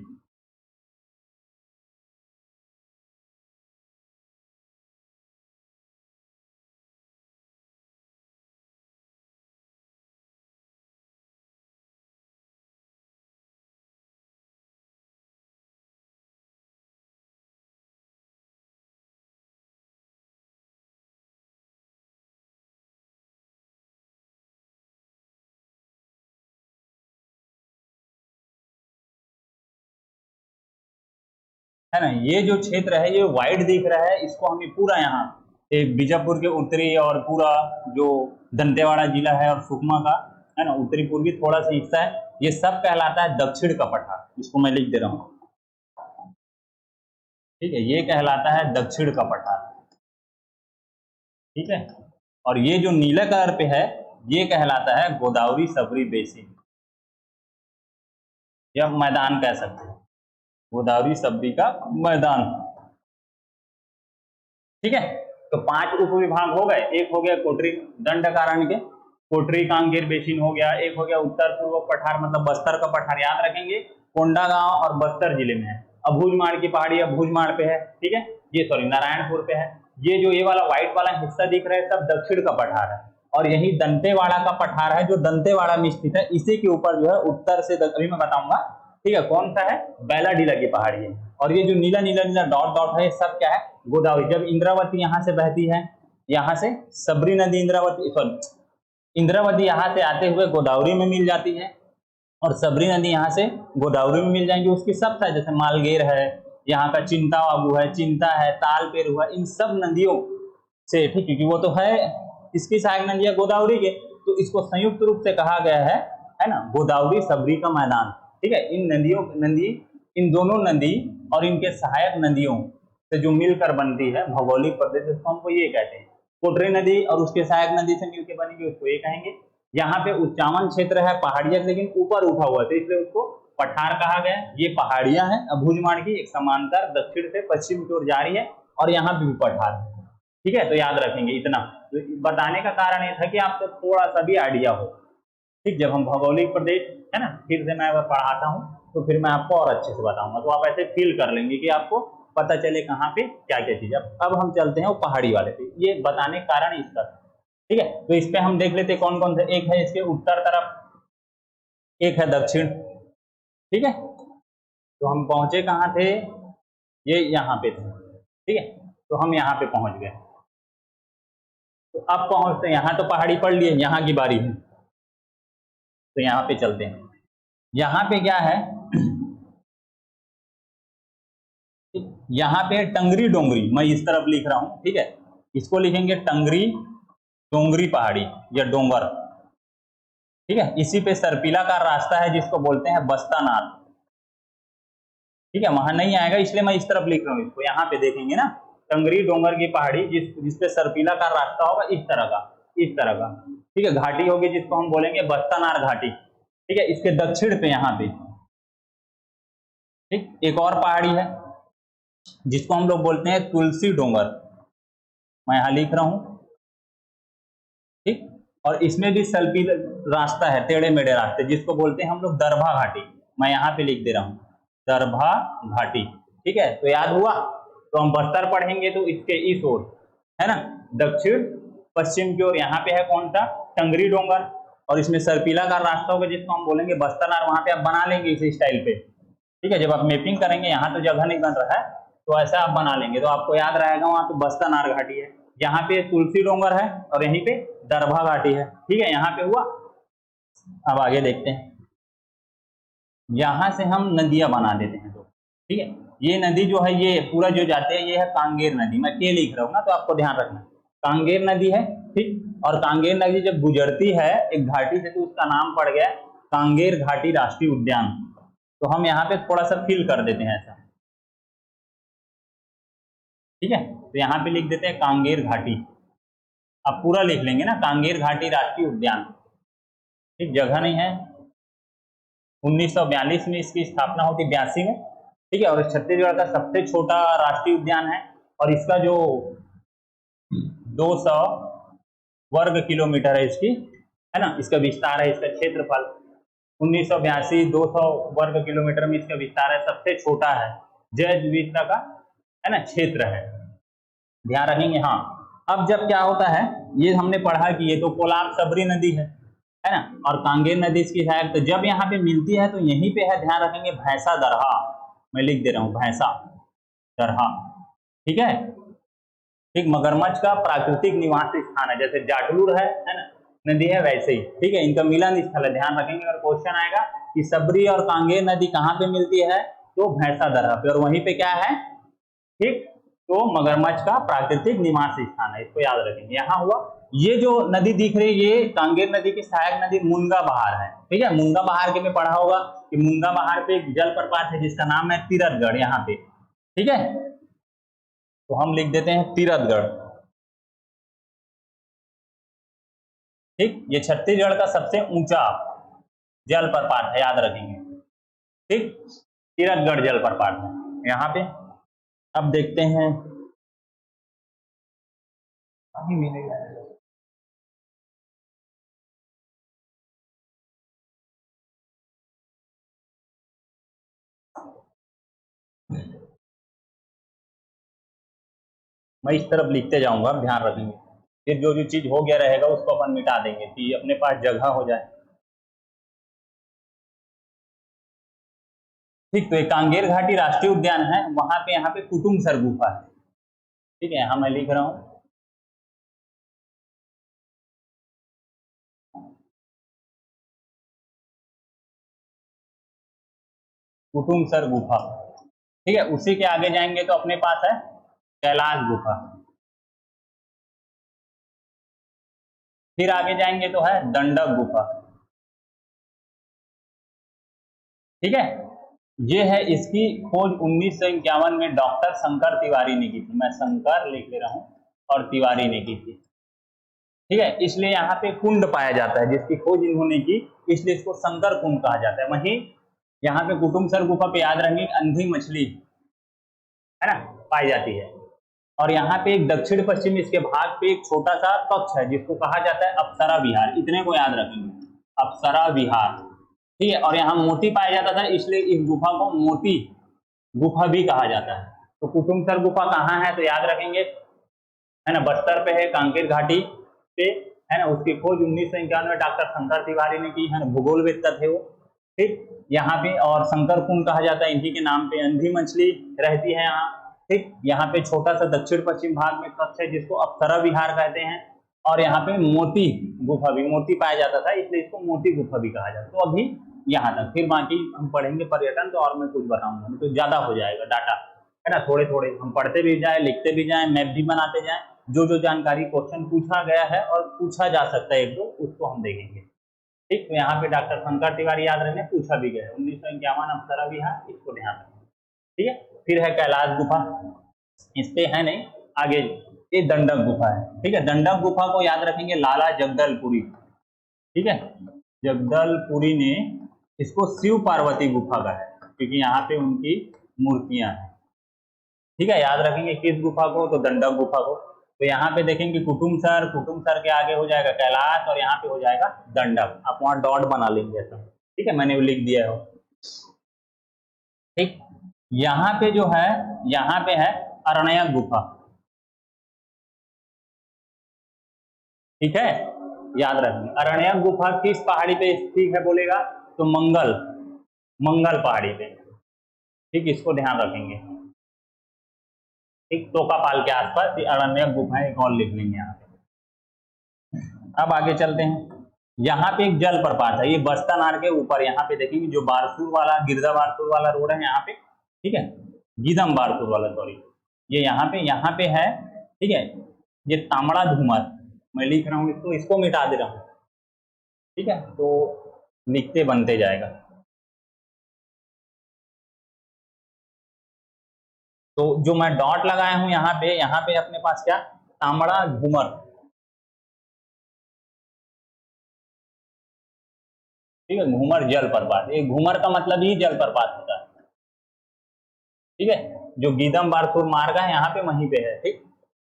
है ना, ये जो क्षेत्र है ये वाइड दिख रहा है, इसको हमें पूरा यहाँ एक बीजापुर के उत्तरी और पूरा जो दंतेवाड़ा जिला है और सुकमा का है ना उत्तरी पूर्वी थोड़ा सा हिस्सा है, ये सब कहलाता है दक्षिण का पठार। इसको मैं लिख दे रहा हूँ, ठीक है, ये कहलाता है दक्षिण का पठार। ठीक है, और ये जो नीले कलर पे है ये कहलाता है गोदावरी सबरी बेसिन, या मैदान कह सकते हैं, गोदावरी सबरी का मैदान। ठीक है, तो 5 उप विभाग हो गए, एक हो गया कोटरी दंडकारण्य के कोटरी कांगेर बेसिन हो गया, एक हो गया उत्तर पूर्व पठार मतलब बस्तर का पठार, याद रखेंगे कोंडागांव और बस्तर जिले में है। अभुजमाड़ की पहाड़ी अभुजमाड़ पे है, ठीक है, ये सॉरी नारायणपुर पे है। ये जो ये वाला व्हाइट वाला हिस्सा दिख रहा है सब दक्षिण का पठार है, और यही दंतेवाड़ा का पठार है जो दंतेवाड़ा में स्थित है, इसी के ऊपर जो है उत्तर से अभी मैं बताऊंगा, ठीक है, कौन सा है, बैलाडीला की पहाड़ी है। और ये जो नीला नीला नीला डॉट डॉट है सब क्या है, गोदावरी। जब इंद्रावती यहाँ से बहती है, यहाँ से सबरी नदी इंद्रावती सॉरी इंद्रावती यहाँ से आते हुए गोदावरी में मिल जाती है, और सबरी नदी यहाँ से गोदावरी में मिल जाएंगी। उसकी सब साइड जैसे मालगेर है, यहाँ का चिंता वाबू है, चिंता है, तालपेर हुआ, इन सब नदियों से, ठीक है, क्योंकि वो तो है इसकी सहायक नदियां गोदावरी के, तो इसको संयुक्त रूप से कहा गया है ना, गोदावरी सबरी का मैदान। ठीक है, इन नदी इन दोनों नदी और इनके सहायक नदियों से जो मिलकर बनती है भौगोलिक प्रदेश, उसको हमको ये कहते हैं। कोटरी नदी और उसके सहायक नदी से मिलकर बनेगी उसको ये कहेंगे। यहाँ पे उच्चावन क्षेत्र है, पहाड़िया लेकिन ऊपर उठा हुआ है, तो इसलिए उसको पठार कहा गया। ये पहाड़ियां हैं अबूझमाड़ की, एक समांतर दक्षिण से पश्चिम की ओर जा रही है, और यहाँ भी पठार है। ठीक है, तो याद रखेंगे इतना। तो बताने का कारण ये था कि आपको थोड़ा सा भी आइडिया हो। ठीक, जब हम भौगोलिक प्रदेश है ना फिर से मैं पढ़ाता हूँ तो फिर मैं आपको और अच्छे से बताऊंगा, तो आप ऐसे फील कर लेंगे कि आपको पता चले कहाँ पे क्या क्या चीज। अब हम चलते हैं वो पहाड़ी वाले पे, ये बताने का कारण इसका। ठीक है, तो इस पे हम देख लेते कौन कौन से। एक है इसके उत्तर तरफ, एक है दक्षिण। ठीक है, तो हम पहुंचे कहाँ थे, ये यहाँ पे थे। ठीक है, तो हम यहाँ पे पहुंच गए। तो अब पहुंचते हैं यहाँ, तो पहाड़ी पढ़ लिए, यहाँ की बारी है, तो यहाँ पे चलते हैं। यहाँ पे क्या है, यहाँ पे टंगरी डोंगरी, मैं इस तरफ लिख रहा हूँ। ठीक है, इसको लिखेंगे टंगरी डोंगरी पहाड़ी या डोंगर। ठीक है, इसी पे सरपीला का रास्ता है जिसको बोलते हैं बस्तानार। ठीक है, वहां नहीं आएगा इसलिए मैं इस तरफ लिख रहा हूँ इसको। यहाँ पे देखेंगे ना, टंगरी डोंगर की पहाड़ी जिसपे सरपीला का रास्ता होगा, इस तरह का, इस तरह का। ठीक है, घाटी होगी जिसको हम बोलेंगे बस्तानार घाटी। ठीक है, इसके दक्षिण पे यहाँ पे ठीक एक और पहाड़ी है जिसको हम लोग बोलते हैं तुलसी डोंगर, मैं यहां लिख रहा हूं। ठीक, और इसमें भी सरपीला रास्ता है, टेढ़े मेढ़े रास्ते, जिसको बोलते हैं हम लोग दरभा घाटी, मैं यहाँ पे लिख दे रहा हूं, दरभा घाटी। ठीक है, तो याद हुआ। तो हम बस्तर पढ़ेंगे तो इसके इस ओर है ना, दक्षिण पश्चिम की ओर यहाँ पे है कौन सा, टंगरी डोंगर, और इसमें सरपीला का रास्ता होगा जिसको हम बोलेंगे बस्तनार। वहां पे आप बना लेंगे इस स्टाइल पे। ठीक है, जब आप मैपिंग करेंगे, यहाँ तो जगह नहीं बन रहा है, तो ऐसा आप बना लेंगे तो आपको याद रहेगा वहां पे बस्तनार घाटी है, यहाँ पे तुलसी डोंगर है, और यहीं पे दरभा घाटी है। ठीक है, यहाँ पे हुआ। अब आगे देखते हैं, यहां से हम नदियां बना देते हैं। तो ठीक है, ये नदी जो है, ये पूरा जो जाते हैं, ये है कांगेर नदी। मैं के लिख रहा हूँ ना, तो आपको ध्यान रखना, कांगेर नदी है। ठीक, और कांगेर नदी जब गुजरती है एक घाटी से, तो उसका नाम पड़ गया कांगेर घाटी राष्ट्रीय उद्यान। तो हम यहाँ पे थोड़ा सा फील कर देते हैं ऐसा। ठीक है, तो यहाँ पे लिख देते हैं कांगेर घाटी। अब पूरा लिख लेंगे ना, कांगेर घाटी राष्ट्रीय उद्यान। ठीक, जगह नहीं है। 1942 में इसकी स्थापना होती, 82 में। ठीक है, और छत्तीसगढ़ का सबसे छोटा राष्ट्रीय उद्यान है, और इसका जो 200 वर्ग किलोमीटर है इसकी, है ना, इसका विस्तार है, इसका क्षेत्रफल 1982 200 वर्ग किलोमीटर में इसका विस्तार है, सबसे छोटा है, जैव विविधता का है ना क्षेत्र है, ध्यान रखेंगे। हाँ, अब जब क्या होता है, ये हमने पढ़ा कि ये तो कोलाब सबरी नदी है ना, और कांगेर नदी इसकी सहायक। तो जब यहाँ पे मिलती है तो यहीं पे है, ध्यान रखेंगे, भैंसा दरहा, मैं लिख दे रहा हूँ भैंसा दरहा। ठीक है, ठीक, मगरमच्छ का प्राकृतिक निवास स्थान है, जैसे जाटलूर है ना नदी है, वैसे ही। ठीक है, इनका मिलन स्थल है, ध्यान रखेंगे। अगर क्वेश्चन आएगा कि सबरी और कांगेर नदी कहाँ पे मिलती है, तो भैंसा दरहा पे, और वहीं पे क्या है, ठीक, तो मगरमच्छ का प्राकृतिक निवास स्थान है, इसको याद रखेंगे। यहाँ हुआ, ये जो नदी दिख रही है, ये कांगेर नदी की सहायक नदी मुनगा बहार है। ठीक है, मुनगा बहार के में पढ़ा होगा कि मुनगा बहार पे एक जलप्रपात है जिसका नाम है तीरथगढ़, यहाँ पे। ठीक है, तो हम लिख देते हैं तीरथगढ़। ठीक, ये छत्तीसगढ़ का सबसे ऊंचा जलप्रपात है, याद रखेंगे। ठीक, तीरथगढ़ जलप्रपात है यहाँ पे। अब देखते हैं, मैं इस तरफ लिखते जाऊंगा, ध्यान रखेंगे। फिर जो जो चीज हो गया रहेगा उसको अपन मिटा देंगे कि अपने पास जगह हो जाए। ठीक, तो ये कांगेर घाटी राष्ट्रीय उद्यान है, वहां पे यहाँ पे कुटुमसर गुफा है। ठीक है, यहाँ मैं लिख रहा हूँ, कुटुमसर गुफा। ठीक है, उसी के आगे जाएंगे तो अपने पास है कैलाश गुफा। फिर आगे जाएंगे तो है दंडक गुफा। ठीक है, ये है, इसकी खोज 1951 में डॉक्टर शंकर तिवारी ने की थी, मैं शंकर लिख ले रहा हूं, और तिवारी ने की थी। ठीक है, इसलिए यहाँ पे कुंड पाया जाता है जिसकी खोज इन्होंने की, इसलिए इसको शंकर कुंड कहा जाता है। वहीं यहाँ पे कुटुम्बसर गुफा पे याद रखेंगे अंधी मछली है ना पाई जाती है। और यहाँ पे एक दक्षिण पश्चिम इसके भाग पे एक छोटा सा कक्ष है जिसको कहा जाता है अप्सरा विहार, इतने को याद रखेंगे, अप्सरा विहार, ठीक है। और यहाँ मोती पाया जाता था इसलिए इस गुफा को मोती गुफा भी कहा जाता है। तो कुटुम्बसर गुफा कहाँ है तो याद रखेंगे, है ना, बस्तर पे है, कांकेर घाटी पे है ना। उसकी खोज 1991 में डॉक्टर शंकर तिवारी ने की, है ना, भूगोलवेत्ता थे वो, ठीक। यहाँ पे और शंकर कुंड कहा जाता है इन्हीं के नाम पे, अंधी मछली रहती है यहाँ, ठीक। यहाँ पे छोटा सा दक्षिण पश्चिम भाग में कक्ष है जिसको अप्सरा विहार कहते हैं। और यहाँ पे मोती गुफा भी, मोती पाया जाता था इसलिए इसको मोती गुफा भी कहा जाता है। तो अभी यहाँ तक, फिर बाकी हम पढ़ेंगे पर्यटन तो और मैं कुछ बताऊंगा तो ज्यादा हो जाएगा डाटा, है ना। थोड़े थोड़े हम पढ़ते भी जाए, लिखते भी जाए, मैप भी बनाते जाए, जो जो जानकारी क्वेश्चन पूछा गया है और पूछा जा सकता है एक दो उसको हम देखेंगे, ठीक। तो यहाँ पे डॉक्टर शंकर तिवारी याद रखने पूछा भी गया है 1951 अप्सरा विहार, इसको ध्यान रखें, ठीक है। फिर है कैलाश गुफा, इस पे है नहीं आगे, ये दंडक गुफा है, ठीक है। दंडक गुफा को याद रखेंगे लाला जगदलपुरी, ठीक है। जगदलपुरी ने इसको शिव पार्वती गुफा का है क्योंकि यहाँ पे उनकी मूर्तियां हैं, ठीक है। याद रखेंगे किस गुफा को तो दंडक गुफा को। तो यहाँ पे देखेंगे कुटुम्बसर, कुटुम्बसर के आगे हो जाएगा कैलाश और यहाँ पे हो जाएगा दंडक, आप वहां डॉट बना लेंगे ऐसा, ठीक है, मैंने लिख दिया है, ठीक। यहाँ पे जो है, यहाँ पे है अरण्यक गुफा, ठीक है, याद रखेंगे। अरण्यक गुफा किस पहाड़ी पे स्थित है बोलेगा तो मंगल, मंगल पहाड़ी पे, ठीक, इसको ध्यान रखेंगे, ठीक। तोकापाल के आसपास अरण्यक गुफा एक और लिख लेंगे यहाँ पे। अब आगे चलते हैं, यहाँ पे एक जल प्रपात है, ये बस्तानार के ऊपर, यहाँ पे देखेंगे जो बारसूर वाला, गिरदा बारसूर वाला रोड है यहाँ पे, ठीक है, गीदम बारसूर वाला, सॉरी, ये यहाँ पे है, ठीक है। ये तामड़ा धूमर, मैं लिख रहा हूँ इसको, इसको मिटा दे रहा हूँ, ठीक है, तो लिखते बनते जाएगा। तो जो मैं डॉट लगाया हूं यहाँ पे अपने पास क्या, तामड़ा घूमर, ठीक है, घूमर जलप्रपात, ये घूमर का मतलब ही जलप्रपात होता है, ठीक है। जो गीदम बारसूर मार्ग है यहाँ पे वहीं पे है, ठीक,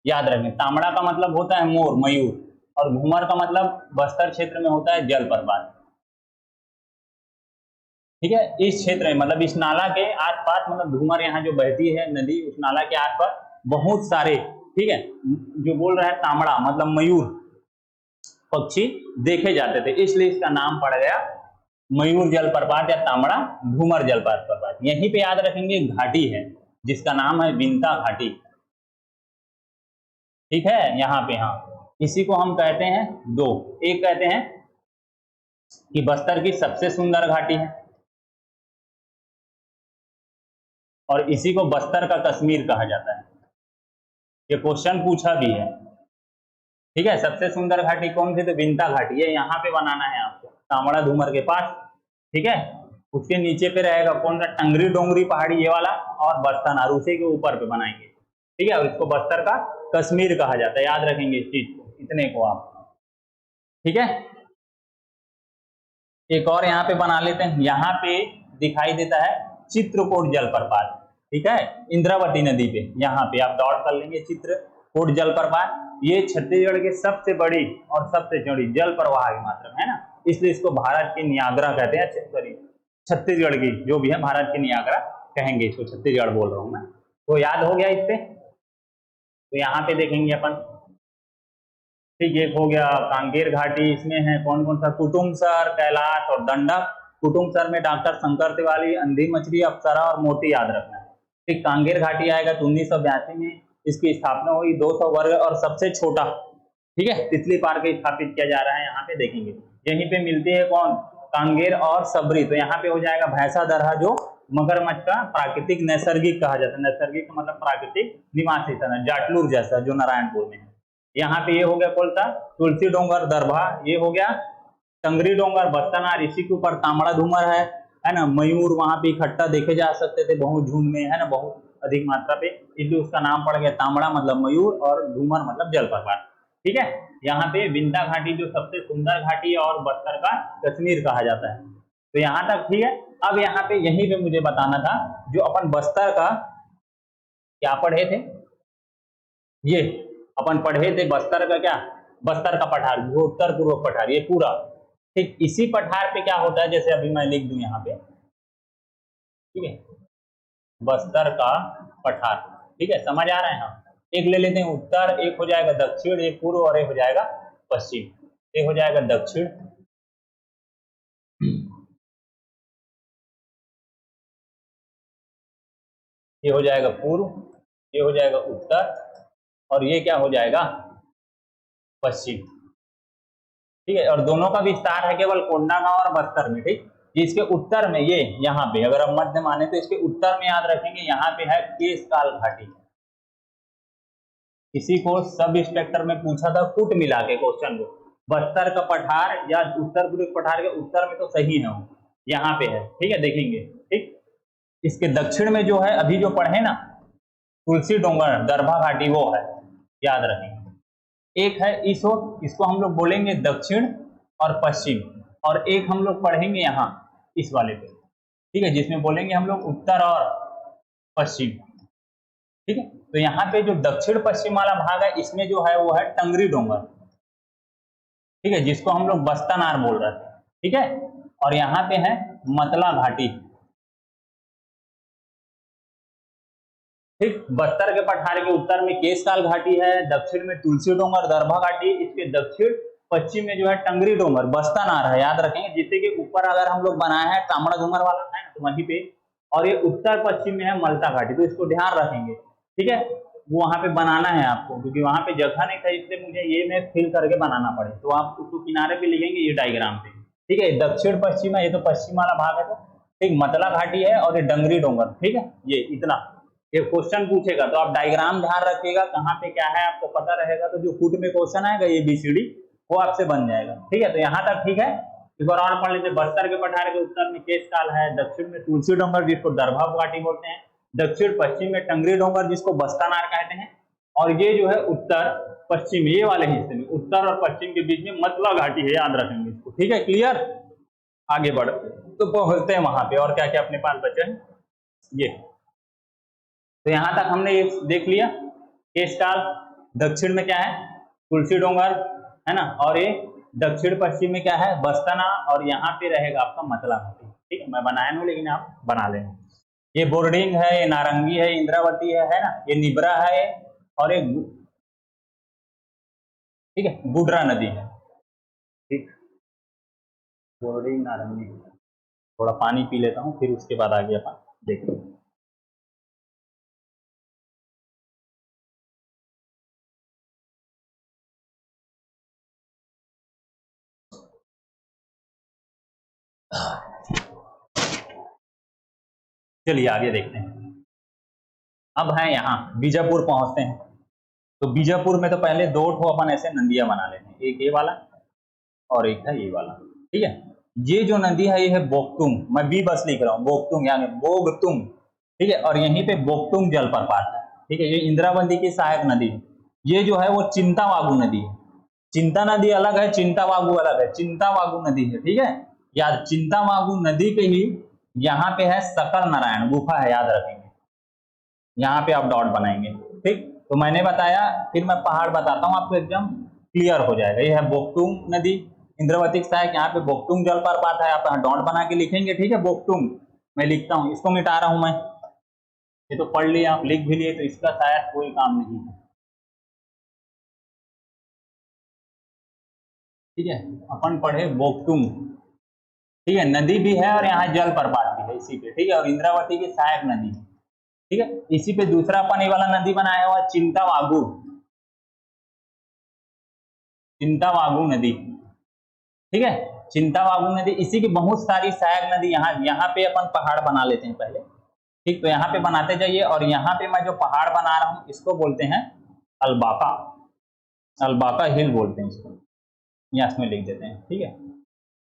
याद रखें। तामड़ा का मतलब होता है मोर, मयूर, और घूमर का मतलब बस्तर क्षेत्र में होता है जलप्रपात, ठीक है। इस क्षेत्र में मतलब इस नाला के आसपास, मतलब घूमर यहाँ जो बहती है नदी, उस नाला के आसपास बहुत सारे, ठीक है, जो बोल रहा है तामड़ा मतलब मयूर पक्षी देखे जाते थे, इसलिए इसका नाम पड़ गया मयूर जलप्रपात या तामड़ा घूमर जलप्रपात। यहीं पे याद रखेंगे घाटी है जिसका नाम है बिंता घाटी, ठीक है, यहाँ पे, हाँ, इसी को हम कहते हैं दो, एक कहते हैं कि बस्तर की सबसे सुंदर घाटी है और इसी को बस्तर का कश्मीर कहा जाता है, ये क्वेश्चन पूछा भी है, ठीक है। सबसे सुंदर घाटी कौन सी तो बिंता घाटी, ये यहाँ पे बनाना है आपको, तामड़ा धूमर के पास, ठीक है। उसके नीचे पे रहेगा कौन सा, टंगरी डोंगरी पहाड़ी ये वाला, और बस्तानार उसी के ऊपर पे बनाएंगे, ठीक है। और इसको बस्तर का कश्मीर कहा जाता है, याद रखेंगे इस चीज को, इतने को आप, ठीक है। एक और यहाँ पे बना लेते हैं, यहाँ पे दिखाई देता है चित्रकूट जलप्रपात, ठीक है, इंद्रावती नदी पे, यहाँ पे आप डॉट कर लेंगे चित्रकूट जलप्रपात। ये छत्तीसगढ़ के सबसे बड़ी और सबसे चौड़ी जल प्रवाह की मात्रा है ना, इसलिए इसको भारत की नियाग्रा कहते हैं, सॉरी छत्तीसगढ़ की जो भी है भारत की नियाग्रा कहेंगे इसको, छत्तीसगढ़ बोल रहा हूँ मैं, तो याद हो गया इस पे। तो यहाँ पे देखेंगे अपन, ठीक, एक हो गया कांकेर घाटी, इसमें है कौन कौन सा, कुटुम्बसर, कैलाश और दंडक। कुटुम्बसर में डॉक्टर शंकर तिवारी, अंधी मछली, अप्सरा और मोती याद रखना है, ठीक। कांकेर घाटी आएगा तो 1982 में इसकी स्थापना हुई, 200 वर्ग और सबसे छोटा, ठीक है, तितली पार्क स्थापित किया जा रहा है, यहाँ पे देखेंगे। यहीं पे मिलती है कौन, कांगेर और सबरी, तो यहाँ पे हो जाएगा भैंसा दरहा जो मगरमच्छ का प्राकृतिक नैसर्गिक कहा जाता है, नैसर्गिक का मतलब प्राकृतिक निवासी स्थान, जाटलूर जैसा जो नारायणपुर में है। यहाँ पे ये हो गया कौन सा, तुलसी डोंगर दरभा, ये हो गया टंगरी डोंगर बस्तानार, इसी के ऊपर तामड़ा धूमर है ना। मयूर वहां पे इकट्ठा देखे जा सकते थे बहुत झुंड में, है ना, बहुत अधिक मात्रा पे, इसलिए उसका नाम पड़ गया तामड़ा मतलब मयूर और धूमर मतलब जलप्रपात, ठीक है। यहाँ पे बिंदा घाटी जो सबसे सुंदर घाटी और बस्तर का कश्मीर कहा जाता है, तो यहाँ तक ठीक है। अब यहाँ पे यहीं पे मुझे बताना था, जो अपन बस्तर का क्या पढ़े थे, ये अपन पढ़े थे बस्तर का क्या, बस्तर का पठार, जो उत्तर पूर्व पठार, ये पूरा ठीक। इसी पठार पे क्या होता है, जैसे अभी मैं लिख दूं यहाँ पे, ठीक है, बस्तर का पठार, ठीक है, समझ आ रहे हैं हम। एक ले लेते हैं उत्तर, एक हो जाएगा दक्षिण, एक पूर्व और एक हो जाएगा पश्चिम। एक हो जाएगा दक्षिण, ये हो जाएगा पूर्व, ये हो जाएगा उत्तर, और ये क्या हो जाएगा पश्चिम, ठीक है। और दोनों का विस्तार है केवल कोंडागांव और बस्तर में, ठीक। इसके उत्तर में ये यहाँ पे अगर हम मध्य माने तो इसके उत्तर में याद रखेंगे, यहाँ पे है केशकाल घाटी। किसी को सब इंस्पेक्टर में पूछा था कुट मिला के क्वेश्चन को, बस्तर का पठार या उत्तर पूर्व पठार के उत्तर में तो सही है वो, यहाँ पे है, ठीक है, देखेंगे, ठीक। इसके दक्षिण में जो है अभी जो पढ़े ना, तुलसी डोंगर दरभा घाटी, वो है, याद रखेंगे। एक है इस ओर, इसको हम लोग बोलेंगे दक्षिण और पश्चिम, और एक हम लोग पढ़ेंगे यहाँ इस वाले पे, ठीक है, जिसमें बोलेंगे हम लोग उत्तर और पश्चिम, ठीक है। तो यहाँ पे जो दक्षिण पश्चिम वाला भाग है, इसमें जो है वो है टंगरी डोंगर, ठीक है, जिसको हम लोग बस्तानार बोल रहे थे, ठीक है। और यहाँ पे है मतला घाटी, ठीक। बस्तर के पठार के उत्तर में केशकाल घाटी है, दक्षिण में तुलसी डोंगर दरभा घाटी, इसके दक्षिण पश्चिम में जो है टंगरी डोंगर बस्तानार है, याद रखेंगे। जिससे कि ऊपर अगर हम लोग बनाए हैं तामड़ा डोंगर वाला है ना, तो वहीं पे, और ये उत्तर पश्चिम में है मलता घाटी, तो इसको ध्यान रखेंगे, ठीक है। वो वहां पे बनाना है आपको, क्योंकि वहां पे जगह नहीं था, इसलिए मुझे ये में फिल करके बनाना पड़े, तो आप उसको किनारे पे लिखेंगे ये डायग्राम पे, ठीक है। दक्षिण पश्चिम है, ये तो पश्चिम वाला भाग है, तो ठीक, मतला घाटी है और ये डंगरी डोंगर, ठीक है, ये इतना। ये क्वेश्चन पूछेगा तो आप डायग्राम ध्यान रखिएगा कहाँ पे क्या है, आपको पता रहेगा, तो जो फुट में क्वेश्चन आएगा ये बीसीडी वो आपसे बन जाएगा, ठीक है। तो यहाँ तक ठीक है। एक बार और पढ़ लेते, बस्तर के पठार के उत्तर में केशकाल है, दक्षिण में तुलसी डोंगर जिसको दरभा घाटी बोलते हैं, दक्षिण पश्चिम में टंगरी डोंगर जिसको बस्तानार कहते हैं, और ये जो है उत्तर पश्चिम, ये वाले हिस्से में उत्तर और पश्चिम के बीच में मतला घाटी है, याद रखेंगे इसको, ठीक है, क्लियर। आगे बढ़ तो पहुंचते हैं वहां पे, और क्या क्या अपने पास बचे हैं ये। तो यहां तक हमने ये देख लिया, केशकाल दक्षिण में क्या है तुलसी डोंगर है ना, और ये दक्षिण पश्चिम में क्या है बस्ताना, और यहाँ पे रहेगा आपका मतला घाटी, ठीक है। मैं बनाया नहीं लेकिन आप बना लेना। ये बोर्डिंग है, ये नारंगी है, इंद्रावती है ना, ये निब्रा है, और एक ठीक है गुडरा नदी है, ठीक। बोर्डिंग नारंगी, थोड़ा पानी पी लेता हूँ फिर उसके बाद आगे अपन देखेंगे। चलिए आगे देखते हैं। अब है यहाँ बीजापुर पहुंचते हैं। तो बीजापुर में तो पहले दो ठो अपन ऐसे नदियां बना लेते हैं, एक ये वाला और एक है ये वाला, ठीक है। ये जो नदी है ये है बोगतुंग, मैं बी बस लिख रहा हूँ, बोगतुंग यानी बोगतुंग, ठीक है। और यहीं पे बोगतुंग जलप्रपात है, ठीक है। ये इंदिरावती की सहायक नदी है। ये जो है वो चिंतावागु नदी है, चिंता नदी अलग है, चिंतावागु अलग है, चिंतावागु नदी है, ठीक है। याद चिंतावागु नदी के ही यहाँ पे है सकल नारायण गुफा है, याद रखेंगे, यहाँ पे आप डॉट बनाएंगे, ठीक। तो मैंने बताया, फिर मैं पहाड़ बताता हूँ आपको, एकदम क्लियर हो जाएगा। ये है बोगतुंग नदी, इंद्रावती सहायक, यहाँ पे बोगतुंग जलप्रपात है, आप यहाँ डॉट बना के लिखेंगे, ठीक है। बोगतुंग मैं लिखता हूँ, इसको मिटा रहा हूं मैं, ये तो पढ़ लिया आप, लिख भी लिए, तो इसका शायद कोई काम नहीं है, ठीक है। अपन पढ़े बोगतुंग, ठीक है, नदी भी है और यहाँ जलप्रपात भी है इसी पे, ठीक है। और इंद्रावती की सहायक नदी, ठीक है। इसी पे दूसरा अपन ये वाला नदी बनाया हुआ चिंतावागु, चिंतावागु नदी, ठीक है। चिंतावागु नदी, इसी की बहुत सारी सहायक नदी, यहाँ पे अपन पहाड़ बना लेते हैं पहले, ठीक। तो यहाँ पे बनाते जाइए, और यहाँ पे मैं जो पहाड़ बना रहा हूँ इसको बोलते हैं अलबाका, अलबाका हिल बोलते हैं इसको, यहाँ इसमें लिख देते हैं, ठीक है,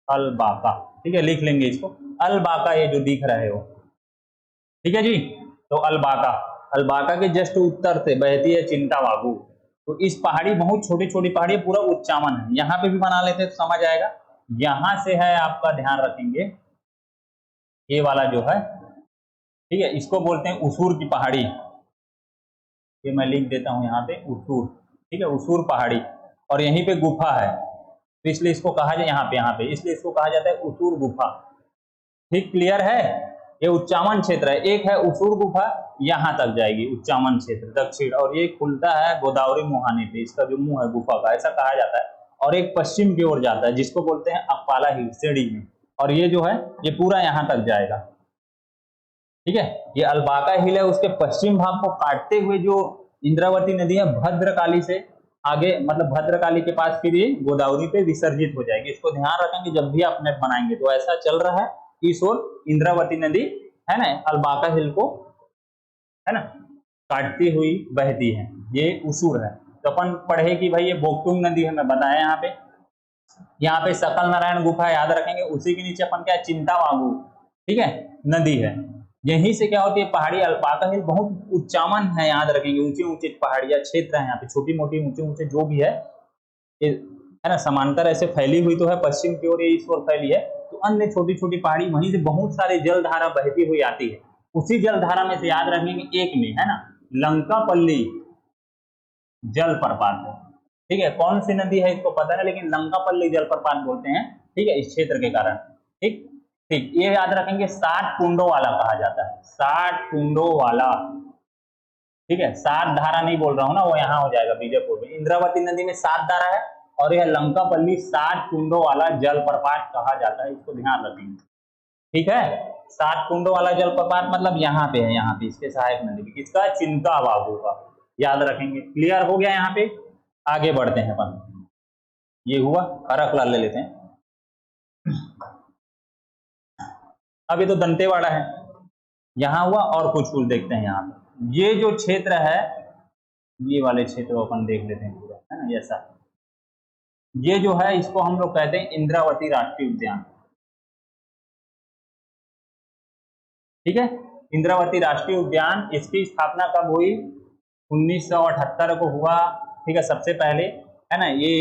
अलबाका, ठीक है, लिख लेंगे इसको अलबाका, ये जो दिख रहा है वो, ठीक है जी। तो अलबाका, अलबाका के जस्ट उत्तर से बहती है चिंतावागु। तो इस पहाड़ी, बहुत छोटी छोटी पहाड़ी, पूरा उच्चावन है, यहाँ पे भी बना लेते हैं तो समझ आएगा। यहाँ से है आपका, ध्यान रखेंगे, ये वाला जो है, ठीक है, इसको बोलते हैं उसूर की पहाड़ी। ये मैं लिख देता हूँ यहाँ पे, उसूर, ठीक है, उसूर पहाड़ी। और यहीं पे गुफा है, तो इसलिए इसको कहा जाए यहाँ पे इसलिए इसको कहा जाता है उसूर गुफा। ठीक, क्लियर है। ये उच्चामन क्षेत्र है। एक है उसूर गुफा, यहाँ तक जाएगी उच्चामन क्षेत्र दक्षिण, और ये खुलता है गोदावरी मुहाने पे, इसका जो मुंह है गुफा का, ऐसा कहा जाता है। और एक पश्चिम की ओर जाता है, जिसको बोलते हैं अप्पाला हिल सीढ़ी में, और ये जो है ये पूरा यहाँ तक जाएगा। ठीक है, ये अलबाका हिल है, उसके पश्चिम भाग को काटते हुए जो इंद्रावती नदी है भद्रकाली से आगे, मतलब भद्रकाली के पास फिर ये गोदावरी पे विसर्जित हो जाएगी। इसको ध्यान रखेंगे जब भी आप नेट बनाएंगे, तो ऐसा चल रहा है, इस ओर इंद्रावती नदी है ना, अलबाका हिल को है ना काटती हुई बहती है, ये उसूर है। तो अपन पढ़े कि भाई ये बोकटुंग नदी है, मैं बताया यहाँ पे सकल नारायण गुफा याद रखेंगे, उसी के नीचे अपन क्या चिंतावागु, ठीक है, नदी है। यहीं से क्या होती है पहाड़ी अलपाका हिल बहुत उच्चामन है, याद रखेंगे, ऊंचे ऊंचे पहाड़ियां क्षेत्र है यहाँ पे, छोटी मोटी ऊंचे ऊंचे जो भी है है ना, समांतर ऐसे फैली हुई तो है, पश्चिम की ओर ये इस ओर फैली है, तो अन्य छोटी छोटी पहाड़ी, वहीं से बहुत सारे जलधारा बहती हुई आती है। उसी जलधारा में से याद रखेंगे एक में है ना लंकापल्ली जलप्रपात है। ठीक है, कौन सी नदी है इसको पता है, लेकिन लंकापल्ली जलप्रपात बोलते हैं, ठीक है, इस क्षेत्र के कारण। ठीक ठीक, ये याद रखेंगे 60 कुंडों वाला कहा जाता है, 60 कुंडों वाला। ठीक है, 7 धारा नहीं बोल रहा हूं ना, वो यहाँ हो जाएगा बीजापुर में। इंद्रावती नदी में 7 धारा है, और यह लंकापल्ली 60 कुंडों वाला जलप्रपात कहा जाता है, इसको ध्यान रखेंगे। ठीक है, 7 कुंडों वाला जलप्रपात मतलब यहाँ पे है, यहाँ पे इसके सहायक नदी, किसका, चिंतावागु का, याद रखेंगे। क्लियर हो गया, यहाँ पे आगे बढ़ते हैं अपन। ये हुआ, हरकला ले लेते हैं। अब ये तो दंतेवाड़ा है, यहाँ हुआ, और कुछ कुछ देखते हैं यहाँ पे। ये जो क्षेत्र है, ये वाले क्षेत्र अपन देख लेते हैं पूरा, है ना, ऐसा। ये जो है इसको हम लोग कहते हैं इंद्रावती राष्ट्रीय उद्यान। ठीक है, इंद्रावती राष्ट्रीय उद्यान, इसकी स्थापना कब हुई, 1978 को हुआ। ठीक है, सबसे पहले, है ना, ये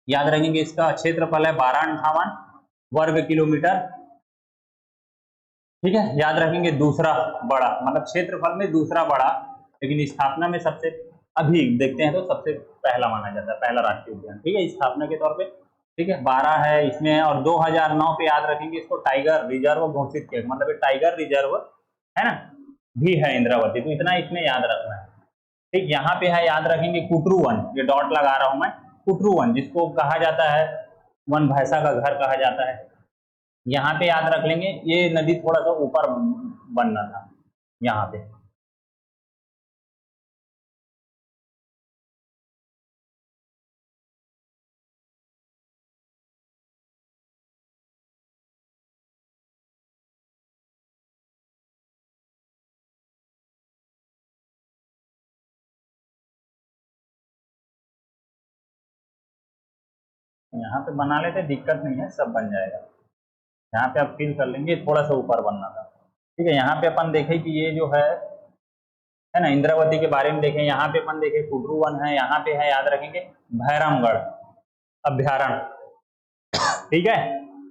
याद रखेंगे, इसका क्षेत्रफल है 1258 वर्ग किलोमीटर। ठीक है, याद रखेंगे दूसरा बड़ा, मतलब क्षेत्रफल में दूसरा बड़ा, लेकिन स्थापना में सबसे, अभी देखते हैं तो सबसे पहला माना जाता है, पहला राष्ट्रीय उद्यान। ठीक है, स्थापना के तौर पे, ठीक है, 12 है इसमें, और 2009 पे याद रखेंगे इसको टाइगर रिजर्व घोषित किया, मतलब टाइगर रिजर्व है ना भी है इंद्रावती, तो इतना इसमें याद रखना है। ठीक, यहाँ पे है, याद रखेंगे कुटरू वन, ये डॉट लगा रहा हूं मैं, कुटरू वन जिसको कहा जाता है वन भैंसा का घर कहा जाता है। यहाँ पे याद रख लेंगे, ये नदी थोड़ा सा ऊपर बनना था यहाँ पे। यहाँ पे बना लेते, दिक्कत नहीं है, सब बन जाएगा। यहाँ पे आप फील कर लेंगे, थोड़ा सा ऊपर बनना था। ठीक है, यहाँ पे अपन देखें कि ये जो है ना इंद्रावती के बारे में देखें, यहाँ पे अपन देखें कुटरू वन है, यहाँ पे है, याद रखेंगे भैरमगढ़ अभ्यारण्य। ठीक है,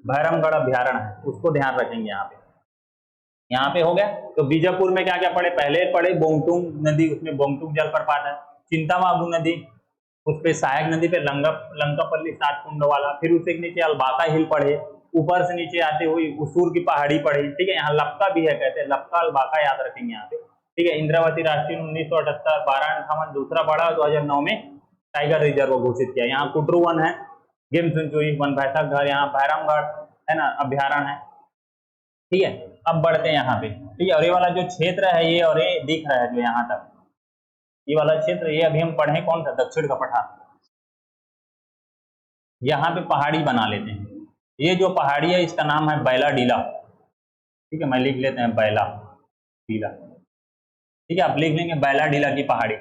भैरमगढ़ अभ्यारण्य है, उसको ध्यान रखेंगे यहाँ पे। यहाँ पे हो गया, तो बीजापुर में क्या क्या पढ़े, पहले पढ़े बोंगटुंग नदी, उसमें बोंगटुंग जलप्रपात है, चिंतावागु नदी, उस पे सहायक नदी पे लंकापल्ली 7 कुंड वाला, फिर उसके नीचे अलबाका हिल पढ़े, ऊपर से नीचे आते हुए उसूर की पहाड़ी पढ़ी। ठीक है, यहाँ लपका भी है, कहते हैं लपका अलबाका, याद रखेंगे यहाँ पे। ठीक है, इंद्रावती राष्ट्रीय 1978 1258 दूसरा बड़ा, 2009 में टाइगर रिजर्व घोषित किया। यहाँ कुटरू वन है, गेम सेंचुरी, वन भैंसा घर, यहाँ भैरमगढ़ है ना अभ्यारण्य है। ठीक है, अब बढ़ते हैं यहाँ पे। ठीक है, और ये वाला जो क्षेत्र है, ये और ये दिख रहा है जो यहाँ तक, ये वाला क्षेत्र, ये अभी हम पढ़े कौन सा, दक्षिण का पठार। यहाँ पे पहाड़ी बना लेते हैं, ये जो पहाड़ी है इसका नाम है बैला डीला। ठीक है, मैं लिख लेते हैं बैला डीला। ठीक है, आप लिख लेंगे बैला डीला की पहाड़ी।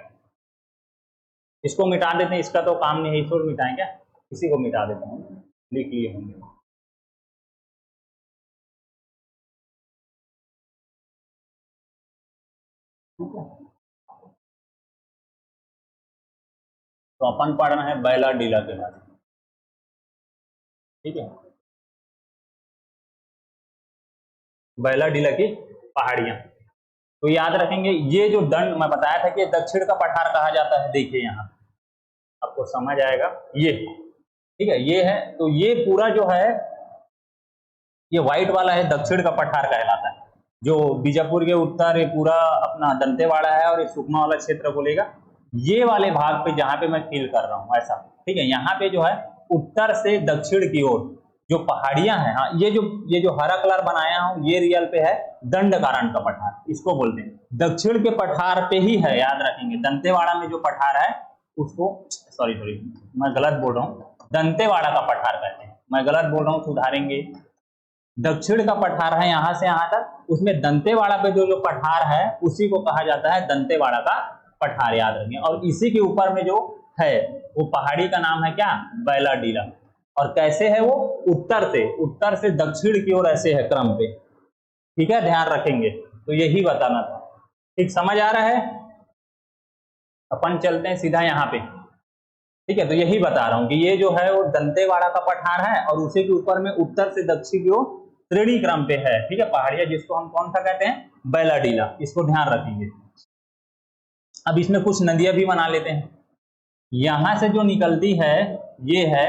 इसको मिटा देते हैं, इसका तो काम नहीं है, इसको मिटाएं क्या, इसी को मिटा देते हैं, लिख लिए होंगे। ठीक है, तो अपन पढ़ना है बैला डीला के बारे में। ठीक है, बैलाडीला की पहाड़ियां। तो याद रखेंगे ये जो दंड मैं बताया था कि दक्षिण का पठार कहा जाता है, देखिए यहाँ आपको समझ आएगा, ये ठीक है, ये है। तो ये पूरा जो है ये व्हाइट वाला है दक्षिण का पठार कहलाता है। जो बीजापुर के उत्तर ये पूरा अपना दंतेवाड़ा है और ये सुकमा वाला क्षेत्र बोलेगा। ये वाले भाग पे जहां पे मैं फील कर रहा हूँ ऐसा, ठीक है, यहाँ पे जो है उत्तर से दक्षिण की ओर जो पहाड़ियां हैं, हाँ ये जो हरा कलर बनाया हूं ये रियल पे है दंडकारण्य का पठार, इसको बोलते हैं। दक्षिण के पठार पे ही है, याद रखेंगे। दंतेवाड़ा में जो पठार है उसको सॉरी मैं गलत बोल रहा हूँ, दंतेवाड़ा का पठार कहते हैं, मैं गलत बोल रहा हूँ, सुधारेंगे। दक्षिण का पठार है यहाँ से यहाँ तक, उसमें दंतेवाड़ा पे जो पठार है उसी को कहा जाता है दंतेवाड़ा का पठार, याद रखेंगे। और इसी के ऊपर में जो है वो पहाड़ी का नाम है क्या, बैलाडीला। और कैसे है वो, उत्तर से दक्षिण की ओर ऐसे है क्रम पे, ठीक है, ध्यान रखेंगे। तो यही बताना था, ठीक, समझ आ रहा है। अपन चलते हैं सीधा यहाँ पे, ठीक है। तो यही बता रहा हूं कि ये जो है वो दंतेवाड़ा का पठार है और उसी के ऊपर में उत्तर से दक्षिण की ओर श्रेणी क्रम पे है, ठीक है, पहाड़ियां, जिसको हम कौन सा कहते हैं, बैलाडीला, इसको ध्यान रखेंगे। अब इसमें कुछ नदियां भी बना लेते हैं। यहां से जो निकलती है ये है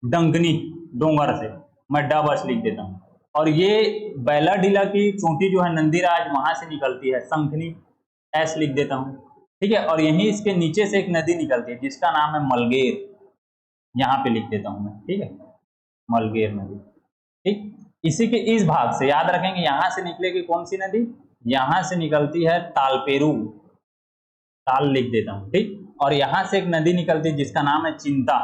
डंगनी डोंगर से, मैं ड बस लिख देता हूं। और ये बैलाडीला की चोटी जो है नंदीराज, वहां से निकलती है संखनी, एस लिख देता हूं, ठीक है। और यहीं इसके नीचे से एक नदी निकलती है जिसका नाम है मलगेर, यहाँ पे लिख देता हूं मैं, ठीक है, मलगेर नदी, ठीक। इसी के इस भाग से याद रखेंगे, यहां से निकलेगी कौन सी नदी, यहां से निकलती है तालपेरू, ताल लिख देता हूं, ठीक। और यहां से एक नदी निकलती है जिसका नाम है चिंता।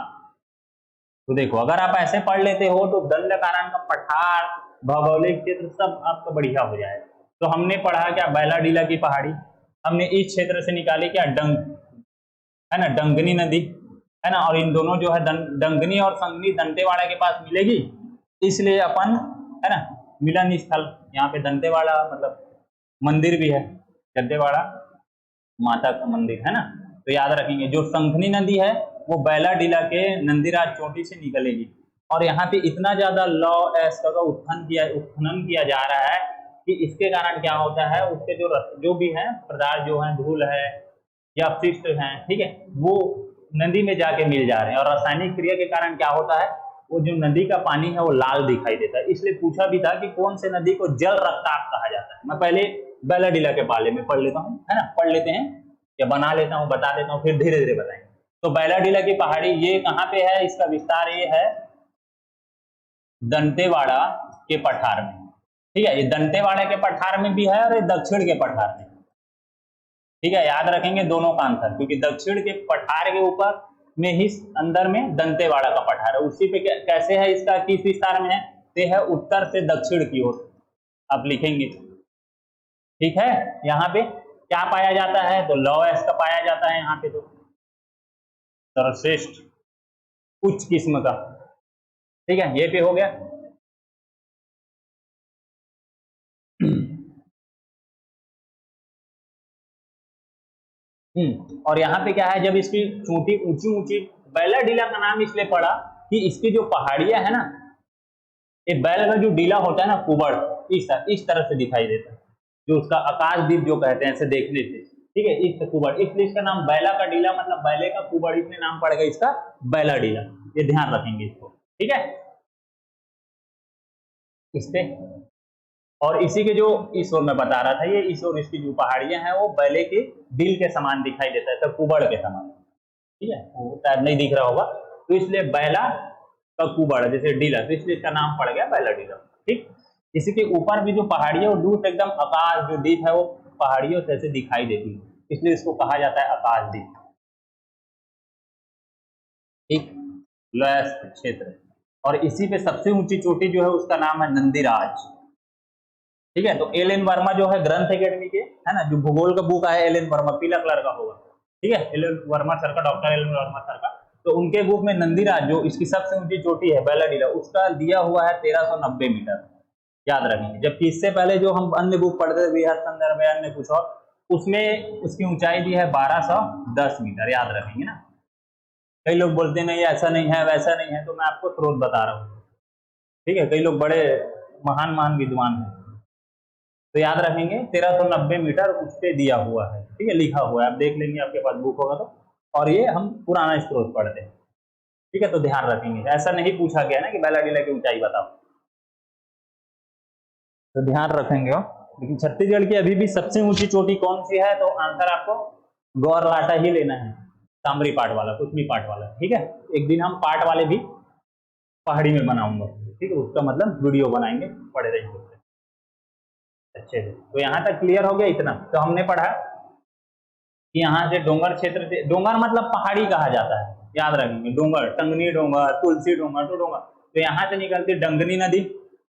तो देखो अगर आप ऐसे पढ़ लेते हो तो दंडकारण्य का पठार, भौगोलिक क्षेत्र सब आपका बढ़िया हो जाएगा। तो हमने पढ़ा क्या, बैलाडीला की पहाड़ी, हमने इस क्षेत्र से निकाली क्या, डंग, है ना, डंगनी नदी, है ना। और इन दोनों जो है डंगनी और संगनी दंतेवाड़ा के पास मिलेगी, इसलिए अपन, है ना, मिलन स्थल यहाँ पे दंतेवाड़ा, मतलब मंदिर भी है दंतेवाड़ा माता का मंदिर, है ना। तो याद रखेंगे जो संखनी नदी है वो बैलाडीला के नंदीराज चोटी से निकलेगी। और यहाँ पे इतना ज्यादा लौ एस का उत्खनन किया जा रहा है कि इसके कारण क्या होता है, उसके जो भी है पदार्थ जो है, धूल है या अपशिष्ट हैं, ठीक है, वो नदी में जाके मिल जा रहे हैं। और रासायनिक क्रिया के कारण क्या होता है, वो जो नदी का पानी है वो लाल दिखाई देता है। इसलिए पूछा भी था कि कौन से नदी को जल रक्ताप कहा जाता है। मैं पहले बैलाडीला के बारे में पढ़ लेता हूँ, है ना, पढ़ लेते हैं या बना लेता हूँ, बता देता हूँ, फिर धीरे धीरे बताएंगे। तो बैलाडीला की पहाड़ी ये कहाँ पे है, इसका विस्तार ये है दंतेवाड़ा के पठार में, ठीक है। ये दंतेवाड़ा के पठार में भी है और ये दक्षिण के पठार में, ठीक है, याद रखेंगे दोनों का अंतर, क्योंकि दक्षिण के पठार के ऊपर में ही अंदर में दंतेवाड़ा का पठार है, उसी पे कैसे है, इसका किस विस्तार में है, ते है उत्तर से दक्षिण की ओर, आप लिखेंगे, ठीक है। यहाँ पे क्या पाया जाता है, तो लौ एस का पाया जाता है यहाँ पे, तो सर्वश्रेष्ठ उच्च किस्म का, ठीक है, ये पे हो गया। और यहाँ पे क्या है, जब इसकी चोटी ऊंची ऊंची, बैलाडीला का नाम इसलिए पड़ा कि इसकी जो पहाड़ियां है ना, ये बैल का जो डीला होता है ना, कुबड़ इस तरह से दिखाई देता है, जो उसका आकाशदीप जो कहते हैं ऐसे देखने से, ठीक है, इस कुबड़, इसलिए इसका नाम बैला का डीला, मतलब बैले का कुबड़, इसमें नाम पड़ेगा इसका बैलाडीला, ये ध्यान रखेंगे इसको, ठीक है। इस पे और इसी के जो इस ओर मैं बता रहा था, ये इस ओर इसकी जो पहाड़ियां हैं वो बैले के दिल के समान दिखाई देता है, तो कुबड़ के समान, ठीक है, वो शायद नहीं दिख रहा होगा, तो इसलिए बैला का कुबड़ जैसे डीला, तो इसलिए इसका नाम पड़ गया बैलाडीला, ठीक। इसी के ऊपर भी जो पहाड़ी है वो दूर से एकदम आकाश जो दीप है वो पहाड़ियों से ऐसे दिखाई देती है, इसलिए इसको कहा जाता है आकाशदीप, ठीक, लोएस्ट क्षेत्र। और इसी पे सबसे ऊंची चोटी जो है उसका नाम है नंदीराज, ठीक है। तो एल एन वर्मा जो है ग्रंथ एकेडमी के, है ना, जो भूगोल का बुक है एल एन वर्मा, पीला कलर का होगा, ठीक है, एल एन वर्मा सर का, doctor L N Verma sir का, तो उनके बुक में नंदीराज जो इसकी सबसे ऊंची चोटी है बैलाडीला, उसका दिया हुआ है 1390 मीटर, याद रखेंगे। जबकि इससे पहले जो हम अन्य बुक पढ़ते थे, बृहद संदर्भ या अन्य कुछ और, उसमें उसकी ऊंचाई दी है 1210 मीटर, याद रखेंगे ना। कई लोग बोलते नहीं ऐसा नहीं है वैसा नहीं है, तो मैं आपको स्रोत बता रहा हूँ, ठीक है। कई लोग बड़े महान महान विद्वान हैं, तो याद रखेंगे 1390 मीटर उस पे दिया हुआ है, ठीक है, लिखा हुआ है, आप देख लेंगे आपके पास बुक होगा तो। और ये हम पुराना स्रोत पढ़ते हैं, ठीक है, तो ध्यान रखेंगे, ऐसा नहीं पूछा गया ना कि बैलाडीला की ऊंचाई बताओ, तो ध्यान रखेंगे हो। लेकिन छत्तीसगढ़ की अभी भी सबसे ऊंची चोटी कौन सी है, तो आंसर आपको गौरलाटा ही लेना है, तामरी पाट वाला, कुछ पाट वाला, ठीक है। एक दिन हम पाट वाले भी पहाड़ी में बनाऊंगा, ठीक है, उसका मतलब वीडियो बनाएंगे, पढ़े रहेंगे अच्छे से। तो यहाँ तक क्लियर हो गया इतना। तो हमने पढ़ा कि यहाँ से डोंगर क्षेत्र से, डोंगर मतलब पहाड़ी कहा जाता है, याद रखेंगे, डोंगर, टंगनी डोंगर, तुलसी डोंगर, तो डोंगर, तो यहाँ से निकलती डंगनी नदी,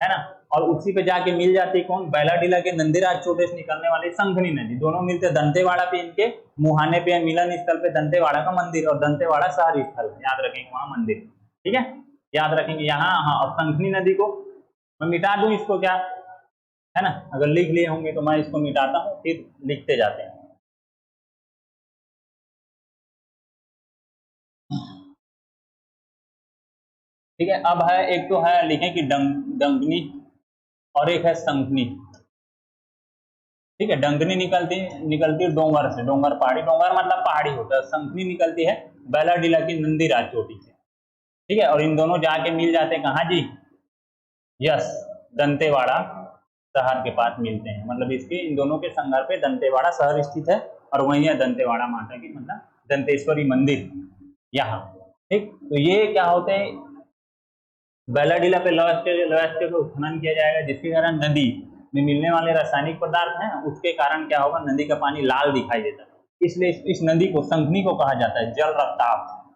है ना, और उसी पे जाके मिल जाती कौन, बैलाडीला के नंदीराज चोटे से निकलने वाली संघनी नदी, दोनों मिलते दंतेवाड़ा पे, इनके मुहाने पे मिलन स्थल पे दंतेवाड़ा का मंदिर, और दंतेवाड़ा शहरी स्थल, याद रखेंगे वहां मंदिर, ठीक है, याद रखेंगे यहाँ। हाँ, और संघनी नदी को मैं मिटा दूं इसको क्या, है ना, अगर लिख लिए होंगे तो मैं इसको मिटाता हूँ, फिर लिखते जाते हैं। ठीक है, अब है एक तो है लिखें कि डंगनी, और एक है संघनी, ठीक है। डंगनी निकलती निकलती डोंगर से, डोंगर पहाड़ी, डोंगर मतलब पहाड़ी होता है, संघनी निकलती है बैलाडीला की नंदीराज चोटी से, ठीक है, और इन दोनों जाके मिल जाते हैं कहाँ जी, यस, दंतेवाड़ा शहर के पास मिलते हैं, मतलब इसके इन दोनों के संगम पे दंतेवाड़ा शहर स्थित है, और वहीं है दंतेवाड़ा माता की, मतलब दंतेश्वरी मंदिर यहाँ, ठीक। तो ये क्या होते हैं, बैलाडीला पे लॉ को खनन किया जाएगा, जिसके कारण नदी में मिलने वाले रासायनिक पदार्थ हैं, उसके कारण क्या होगा, नदी का पानी लाल दिखाई देता है, इसलिए इस नदी को संघनी को कहा जाता है जल रक्ताप,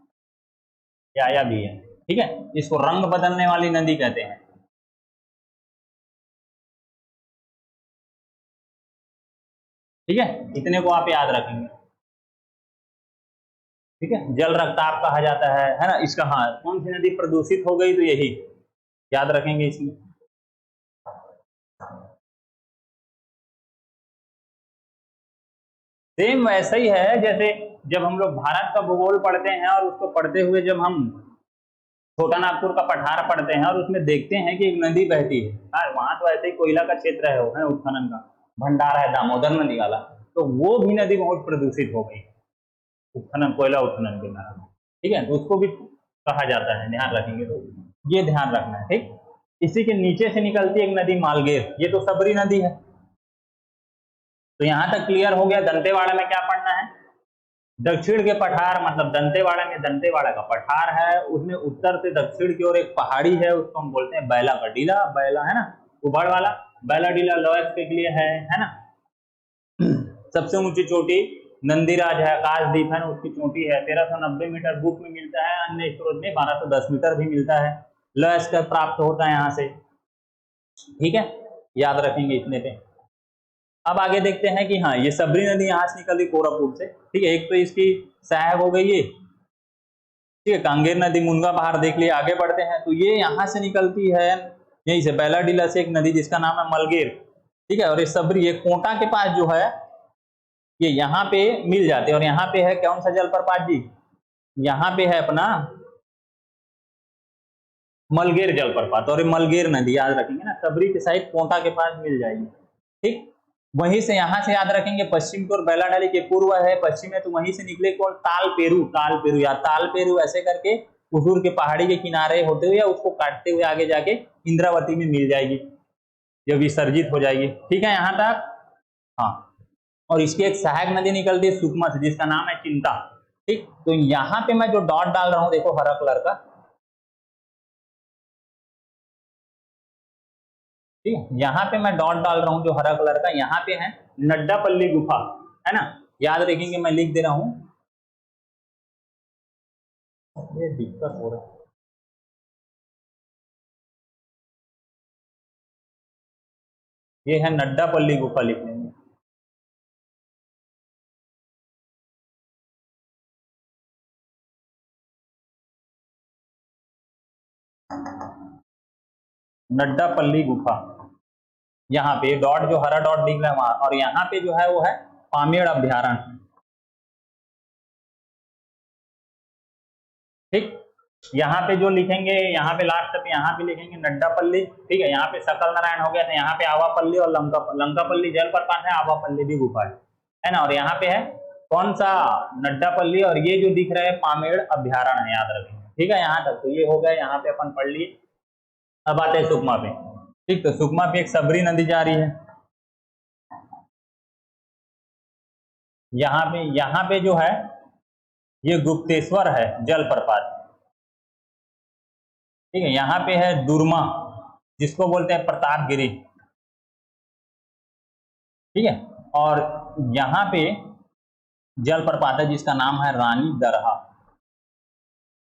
ये आया भी है, ठीक है, इसको रंग बदलने वाली नदी कहते हैं, ठीक है, इतने को आप याद रखेंगे, ठीक है, जल रक्ताप कहा जाता है ना इसका। हाँ, कौन सी नदी प्रदूषित हो गई, तो यही याद रखेंगे इसमें। सेम वैसा ही है जैसे जब हम लोग भारत का भूगोल पढ़ते हैं, और उसको पढ़ते हुए जब हम छोटा नागपुर का पठार पढ़ते हैं और उसमें देखते हैं कि एक नदी बहती है, वहां तो ऐसे ही कोयला का क्षेत्र है उत्खनन का भंडारा है, दामोदर नदी वाला, तो वो भी नदी बहुत प्रदूषित हो गई उत्खनन, कोयला उत्खनन के कारण, ठीक है, तो उसको भी कहा जाता है, ध्यान रखेंगे, तो ये ध्यान रखना है, ठीक। इसी के नीचे से निकलती एक नदी मालगेर, ये तो सबरी नदी है। तो यहां तक क्लियर हो गया। दंतेवाड़ा में क्या पढ़ना है, दक्षिण के पठार, मतलब दंतेवाड़ा में दंतेवाड़ा का पठार है, उसमें उत्तर से दक्षिण की ओर एक पहाड़ी है, उसको हम बोलते हैं बैला का डीला, बैला है ना, उबड़ वाला, बैलाडीला लॉयस के लिए है ना। सबसे ऊंची चोटी नंदीराज है, आकाशदीप है ना, उसकी चोटी है 1390 मीटर, बुक में मिलता है, अन्य स्रोत में 1210 मीटर भी मिलता है, लॉयस का प्राप्त होता है यहाँ से, ठीक है, याद रखेंगे इतने पे। अब आगे देखते हैं कि हाँ, ये सबरी नदी यहाँ से निकलती कोरापुट से, ठीक है, एक तो इसकी सहायक हो गई ये, ठीक है, कांगेर नदी, मुनगा बहार देख लिया। आगे बढ़ते हैं तो ये यहाँ से निकलती है, यहीं से बैलाडीला से एक नदी जिसका नाम है मलगेर, ठीक है, और ये सबरी, ये कोटा के पास जो है, ये यहाँ पे मिल जाते हैं, और यहाँ पे है कौन सा जलप्रपात जी, यहाँ पे है अपना मलगेर जलप्रपात, और ये मलगेर नदी याद रखेंगे ना, सबरी के साइड कोटा के पास मिल जाएगी, ठीक। वहीं से यहाँ से याद रखेंगे पश्चिम की ओर बैलाडाली के पूर्व है, पश्चिम है, तो वहीं से निकले कौन, तालपेरू, तालपेरू या तालपेरू ऐसे करके उसूर के पहाड़ी के किनारे होते हुए या उसको काटते हुए आगे जाके इंद्रावती में मिल जाएगी, जब विसर्जित हो जाएगी, ठीक है, यहाँ तक। हाँ, और इसकी एक सहायक नदी निकलती है सुकमा से, जिसका नाम है चिंता, ठीक। तो यहाँ पे मैं जो डॉट डाल रहा हूँ देखो हरा कलर का, ठीक है, यहाँ पे मैं डॉट डाल रहा हूँ जो हरा कलर का, यहाँ पे है नड्डापल्ली गुफा, है ना, याद रखेंगे, मैं लिख दे रहा हूँ, ये दिक्कत हो रहा है, ये है नड्डापल्ली गुफा लिख लेंगे, नड्डापल्ली गुफा, यहाँ पे डॉट जो हरा डॉट दिख रहा है वहां, और यहाँ पे जो है वो है पामेड़ अभ्यारण्य, ठीक। यहाँ पे जो लिखेंगे, यहाँ पे लास्ट पे यहाँ पे लिखेंगे नड्डापल्ली, ठीक है। यहाँ पे सकल नारायण हो गया था, यहाँ पे आवापल्ली और लंकापल्ली जलप्रपात है, आवापल्ली भी गुफा है ना। और यहाँ पे है कौन सा, नड्डापल्ली, और ये जो दिख रहा है पामेड़ अभ्यारण्य है, याद रखेंगे, ठीक है। यहाँ तक तो ये हो गया, यहाँ पे अपन पढ़ लिए। अब आते हैं सुकमा पे, ठीक। तो सुकमा पे एक सबरी नदी जा रही है, यहाँ पे जो है ये गुप्तेश्वर है जलप्रपात, ठीक है। यहाँ पे है दुर्मा, जिसको बोलते हैं प्रतापगिरी, ठीक है। और यहाँ पे जलप्रपात है जिसका नाम है रानी दरहा,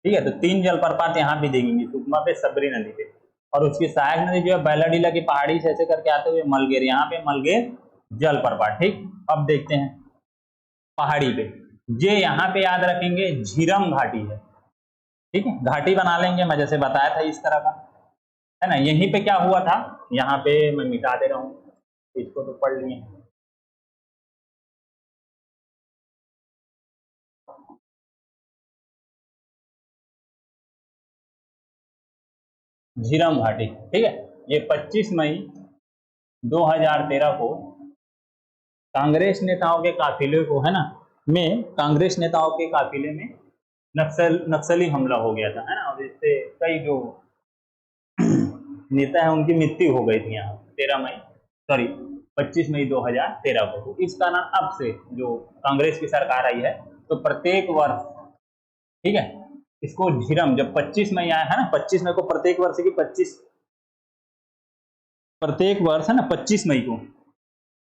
ठीक है। तो 3 जलप्रपात यहाँ पे देखेंगे, सुकमा पे, सबरी नदी पे, और उसकी सहायक नदी जो है बैलाडीला की पहाड़ी से ऐसे करके आते हुए मलगेर, यहाँ पे मलगेर जलप्रपात, ठीक। अब देखते हैं पहाड़ी पे, ये यहाँ पे याद रखेंगे झीरम घाटी है, ठीक है। घाटी बना लेंगे, मैं जैसे बताया था इस तरह का, है ना। यहीं पे क्या हुआ था, यहाँ पे मैं मिटा दे रहा हूँ, इसको तो पढ़ लिए। झीरम घाटी, ठीक है। ये 25 मई 2013 को कांग्रेस नेताओं के काफिले को, है ना, में कांग्रेस नेताओं के काफिले में नक्सली हमला हो गया था, है ना। और इससे कई जो नेता है उनकी मृत्यु हो गई थी यहाँ 25 मई 2013 को। तो इस कारण अब से जो कांग्रेस की सरकार आई है, तो प्रत्येक वर्ष, ठीक है, इसको झीरम, जब 25 मई आया है ना, 25 मई को प्रत्येक वर्ष की 25 प्रत्येक वर्ष है ना 25 मई को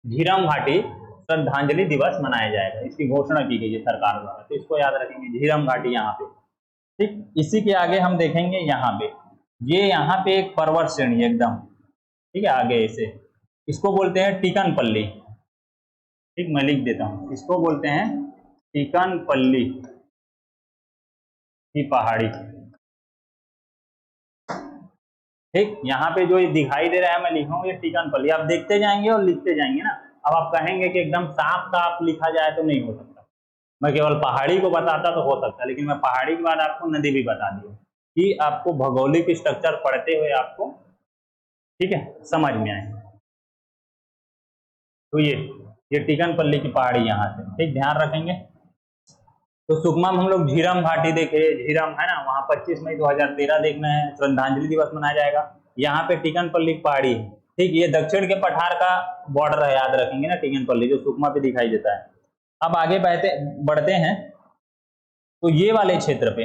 झीरम घाटी श्रद्धांजलि दिवस मनाया जाएगा, इसकी घोषणा की गई है सरकार द्वारा। तो इसको याद रखेंगे, झीरम घाटी यहाँ पे, ठीक। इसी के आगे हम देखेंगे यहाँ पे, ये यहाँ पे एक पर्वत श्रेणी एकदम, ठीक है, आगे इसे, इसको बोलते हैं टिकनपल्ली, ठीक। मैं लिख देता हूँ, इसको बोलते हैं टिकनपल्ली की पहाड़ी, ठीक। यहाँ पे जो ये दिखाई दे रहा है मैं लिखा हूँ ये टिकनपल्ली, आप देखते जाएंगे और लिखते जाएंगे ना। अब आप कहेंगे कि एकदम साफ साफ लिखा जाए तो नहीं हो सकता, मैं केवल पहाड़ी को बताता तो हो सकता, लेकिन मैं पहाड़ी के बाद आपको नदी भी बता दी कि आपको भौगोलिक स्ट्रक्चर पढ़ते हुए आपको, ठीक है, समझ में आए। तो ये टिकनपल्ली की पहाड़ी यहाँ से, ठीक, ध्यान रखेंगे। तो सुकमा में हम लोग झीरम घाटी देखे, झीरम है ना, वहाँ 25 मई 2013 देखना है, श्रद्धांजलि दिवस मनाया जाएगा। यहाँ पे टिकनपल्ली पहाड़ी है, ठीक। ये दक्षिण के पठार का बॉर्डर है, याद रखेंगे ना, टिकनपल्ली जो सुकमा पे दिखाई देता है। अब आगे बढ़ते हैं, तो ये वाले क्षेत्र पे,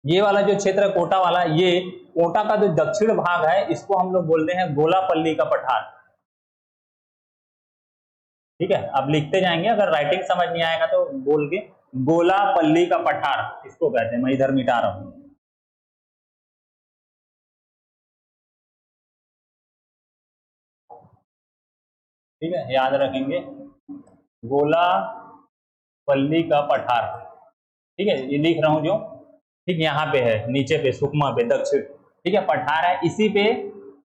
ये वाला जो क्षेत्र है कोटा वाला, ये कोटा का जो दक्षिण भाग है इसको हम लोग बोलते हैं गोलापल्ली का पठार, ठीक है। अब लिखते जाएंगे, अगर राइटिंग समझ नहीं आएगा तो बोल के, गोलापल्ली का पठार इसको कहते हैं, मैं इधर मिटा रहा हूं, ठीक है, याद रखेंगे गोलापल्ली का पठार, ठीक है। ये लिख रहा हूं जो, ठीक, यहाँ पे है नीचे पे सुकमा पे दक्षिण, ठीक है, पठार है, इसी पे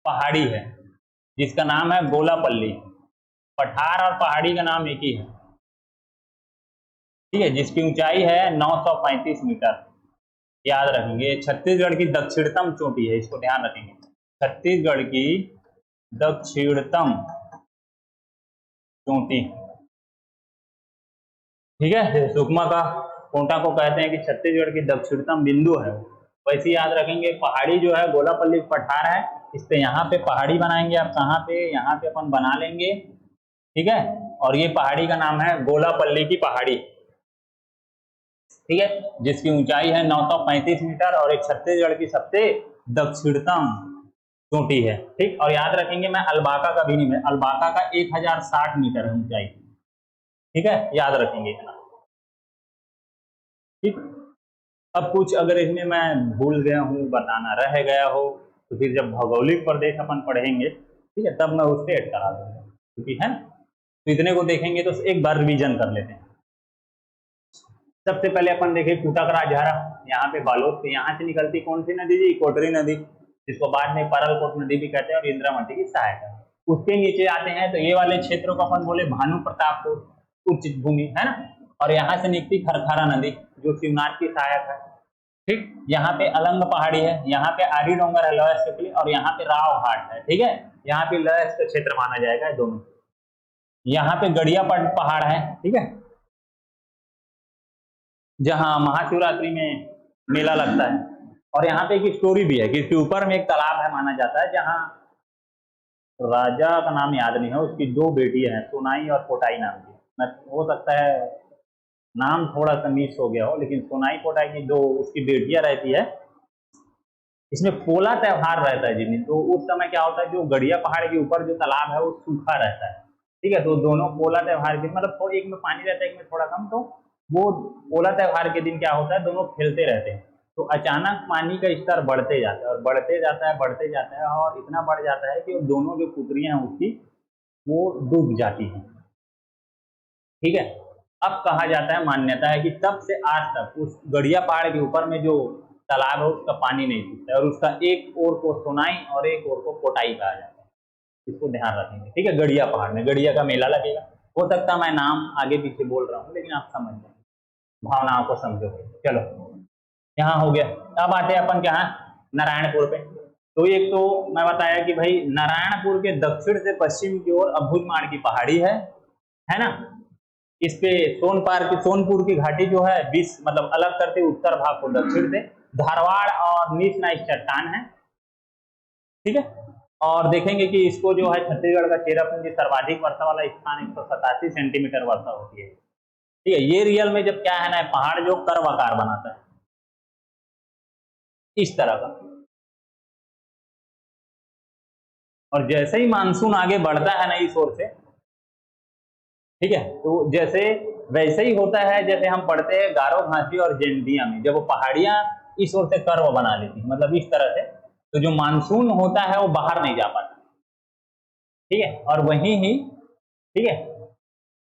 पहाड़ी है जिसका नाम है गोलापल्ली। पठार और पहाड़ी का नाम एक ही है, ठीक है, जिसकी ऊंचाई है 935 मीटर, याद रखेंगे। छत्तीसगढ़ की दक्षिणतम चोटी है, इसको ध्यान रखेंगे, छत्तीसगढ़ की दक्षिणतम चोटी, ठीक है। सुकमा का कोटा को कहते हैं कि छत्तीसगढ़ की दक्षिणतम बिंदु है, वैसे याद रखेंगे। पहाड़ी जो है गोलापल्ली पठार है, इस पे यहाँ पे पहाड़ी बनाएंगे आप, कहाँ पे, यहाँ पे अपन बना लेंगे, ठीक है। और ये पहाड़ी का नाम है गोलापल्ली की पहाड़ी, ठीक है, जिसकी ऊंचाई है 935 मीटर और एक छत्तीसगढ़ की सबसे दक्षिणतम चोटी है, ठीक। और याद रखेंगे, मैं अल्बाका का भी नहीं, मैं अल्बाका का 1060 मीटर है ऊंचाई, ठीक है, याद रखेंगे इतना, ठीक। अब कुछ अगर इसमें मैं भूल गया हूँ, बताना रह गया हो, तो फिर जब भौगोलिक प्रदेश अपन पढ़ेंगे, ठीक है, तब मैं उससे ऐड करा दूंगा, क्योंकि है। तो इतने को देखेंगे तो एक बार रिवीजन कर लेते हैं। सबसे पहले अपन देखें कूटाकरा झारा, यहाँ पे बालोद से, यहाँ से निकलती कौन सी नदी जी, कोटरी नदी, जिसको बाद में परलकोट नदी भी कहते हैं, और इंद्रावती की सहायक है। उसके नीचे आते हैं तो ये वाले क्षेत्रों को अपन बोले भानु प्रतापपुर उच्च भूमि, है ना। और यहाँ से निकलती खरखरा नदी जो शिवनाथ की सहायक है। ठीक, यहाँ पे अलंग पहाड़ी है, यहाँ पे आरी डोंगर है लोएस्ट के लिए, और यहाँ पे राव घाट है। ठीक है, यहाँ पे लोएस्ट क्षेत्र माना जाएगा दोनों। यहाँ पे गड़िया पहाड़ है, ठीक है, जहाँ महाशिवरात्रि में मेला लगता है। और यहाँ पे एक स्टोरी भी है कि इसके ऊपर में एक तालाब है माना जाता है, जहाँ राजा का नाम याद नहीं है, उसकी 2 बेटियां हैं, सोनाई और पोटाई नाम की। मैं हो सकता है नाम थोड़ा सा मिस हो गया हो, लेकिन सोनाई पोटाई की 2 उसकी बेटियां रहती है। इसमें पोला त्योहार रहता है जिस तो उस समय क्या होता है, जो गड़िया पहाड़ के ऊपर जो तालाब है वो सूखा रहता है। ठीक है, तो दोनों पोला त्योहार के मतलब थोड़ी, एक में पानी रहता है एक में थोड़ा कम, तो वो पोला त्योहार के दिन क्या होता है, दोनों खेलते रहते हैं। तो अचानक पानी का स्तर बढ़ते जाता है और बढ़ते जाता है, बढ़ते जाता है, और इतना बढ़ जाता है कि दोनों जो पुत्रियां हैं उसकी वो डूब जाती हैं। ठीक है, अब कहा जाता है, मान्यता है कि तब से आज तक उस गड़िया पहाड़ के ऊपर में जो तालाब है उसका पानी नहीं सूखता है, और उसका एक ओर को सोनाई और एक ओर को पोटाई कहा जाता है। इसको ध्यान रखेंगे। ठीक है, गड़िया पहाड़ में गड़िया का मेला लगेगा। हो सकता है मैं नाम आगे पीछे बोल रहा हूँ, लेकिन आप समझ जाए, भावनाओं को समझो। चलो, यहाँ हो गया। अब आते हैं अपन क्या है, नारायणपुर पे। तो एक तो मैं बताया कि भाई नारायणपुर के दक्षिण से पश्चिम की ओर अभुजमाड़ की पहाड़ी है ना। इस पे सोनपुर की घाटी जो है 20 मतलब अलग करते उत्तर भाग को दक्षिण से धारवाड़ और नीच नाइच चट्टान है। ठीक है, और देखेंगे कि इसको जो है छत्तीसगढ़ का चेरापूंजी सर्वाधिक वर्षा वाला स्थान 187 सेंटीमीटर वर्षा होती है। ठीक है, ये रियल में जब क्या है ना, पहाड़ जो कर्व आकार बनाता है इस तरह का, और जैसे ही मानसून आगे बढ़ता है ना इस ओर से, ठीक है, तो जैसे वैसे ही होता है जैसे हम पढ़ते हैं गारो घाटी और जैंतिया में, जब वो पहाड़ियां इस ओर से कर्व बना लेती है, मतलब इस तरह से, तो जो मानसून होता है वो बाहर नहीं जा पाता। ठीक है, और वहीं ही, ठीक है,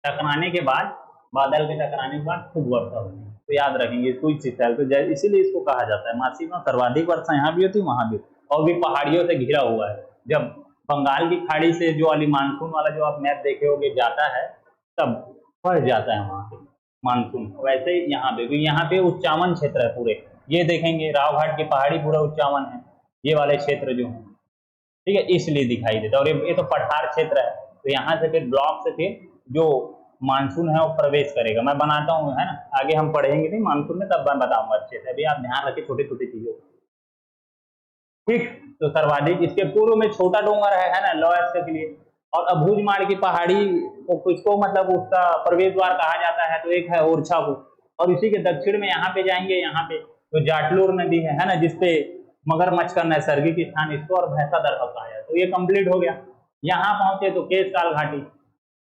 टकराने के बाद, बादल के टकराने के बाद खूब वर्षा होती है। तो याद रखेंगे इसको, तो इसीलिए इसको कहा जाता है मासिक में सर्वाधिक वर्षा यहाँ भी होती है वहां भी, और भी पहाड़ियों से घिरा हुआ है। जब बंगाल की खाड़ी से जो वाली मानसून वाला जो आप मैप देखे होंगे जाता है, तब फंस जाता है वहां पे मानसून। वैसे ही यहाँ पे भी, यहाँ पे उच्चावन क्षेत्र है पूरे, ये देखेंगे रावघाट की पहाड़ी पूरा उच्चावन है, ये वाले क्षेत्र जो है। ठीक है, इसलिए दिखाई देता है। और ये तो पठार क्षेत्र है, तो यहाँ से फिर ब्लॉक से फिर जो मानसून है वो प्रवेश करेगा। मैं बनाता हूँ, है ना, आगे हम पढ़ेंगे नहीं मानसून में, तब मैं बताऊंगा अच्छे से, अभी आप ध्यान रखिए छोटी छोटी चीजों। ठीक, तो सर्वाधिक इसके पूर्व में छोटा डोंगर है ना, लोएस्ट के लिए, और अभुजमाड़ की पहाड़ी को कुछ मतलब उसका प्रवेश द्वार कहा जाता है, तो एक है ओरछा को, और इसी के दक्षिण में यहाँ पे जाएंगे, यहाँ पे तो जाटलूर नदी है ना, जिसपे मगरमच्छ का नैसर्गिक स्थान इसको और भैंसा दरबा कहा जाए। तो ये कंप्लीट हो गया। यहाँ पहुंचे तो केशकाल घाटी,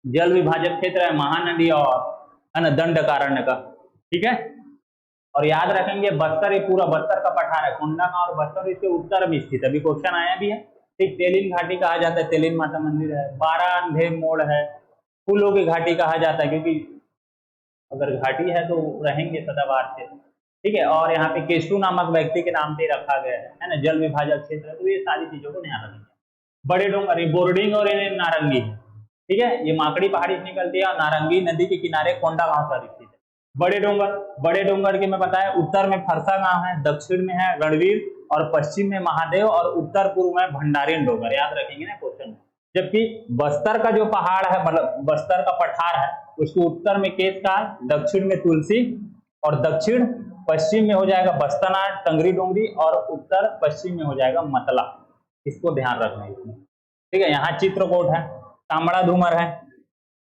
जल विभाजक क्षेत्र है, महानदी और है ना दंडकारण्य का। ठीक है, और याद रखेंगे बस्तर, ये पूरा बस्तर का पठार है, कोंडागांव और बस्तर इसके उत्तर में स्थित है, अभी क्वेश्चन आया भी है। ठीक, तेलिन घाटी कहा जाता है, तेलिन माता मंदिर है, 12 अंधे मोड़ है, फूलों की घाटी कहा जाता है, क्योंकि अगर घाटी है तो रहेंगे सदाबहार से। ठीक है, और यहाँ पे केशु नामक व्यक्ति के नाम पे रखा गया है ना, जल विभाजक क्षेत्र है। तो ये सारी चीजों को ध्यान रखेंगे। बड़े डोंगर, ये बोर्डिंग और ये नारंगी है। ठीक है, ये माकड़ी पहाड़ी से निकलती है और नारंगी नदी के किनारे कोंडागांव पर स्थित है। बड़े डोंगर के मैं बताया, उत्तर में फरसा गांव है, दक्षिण में है रणवीर, और पश्चिम में महादेव, और उत्तर पूर्व में भंडारीन डोंगर। याद रखेंगे ना क्वेश्चन में। जबकि बस्तर का जो पहाड़ है, मतलब बस्तर का पठार है, उसके उत्तर में केशकाल, दक्षिण में तुलसी, और दक्षिण पश्चिम में हो जाएगा बस्तनाट, टंगरी डोंगरी, और उत्तर पश्चिम में हो जाएगा मतला। इसको ध्यान रखना है इसमें। ठीक है, यहाँ चित्रकूट है, तांबड़ा धूमर है,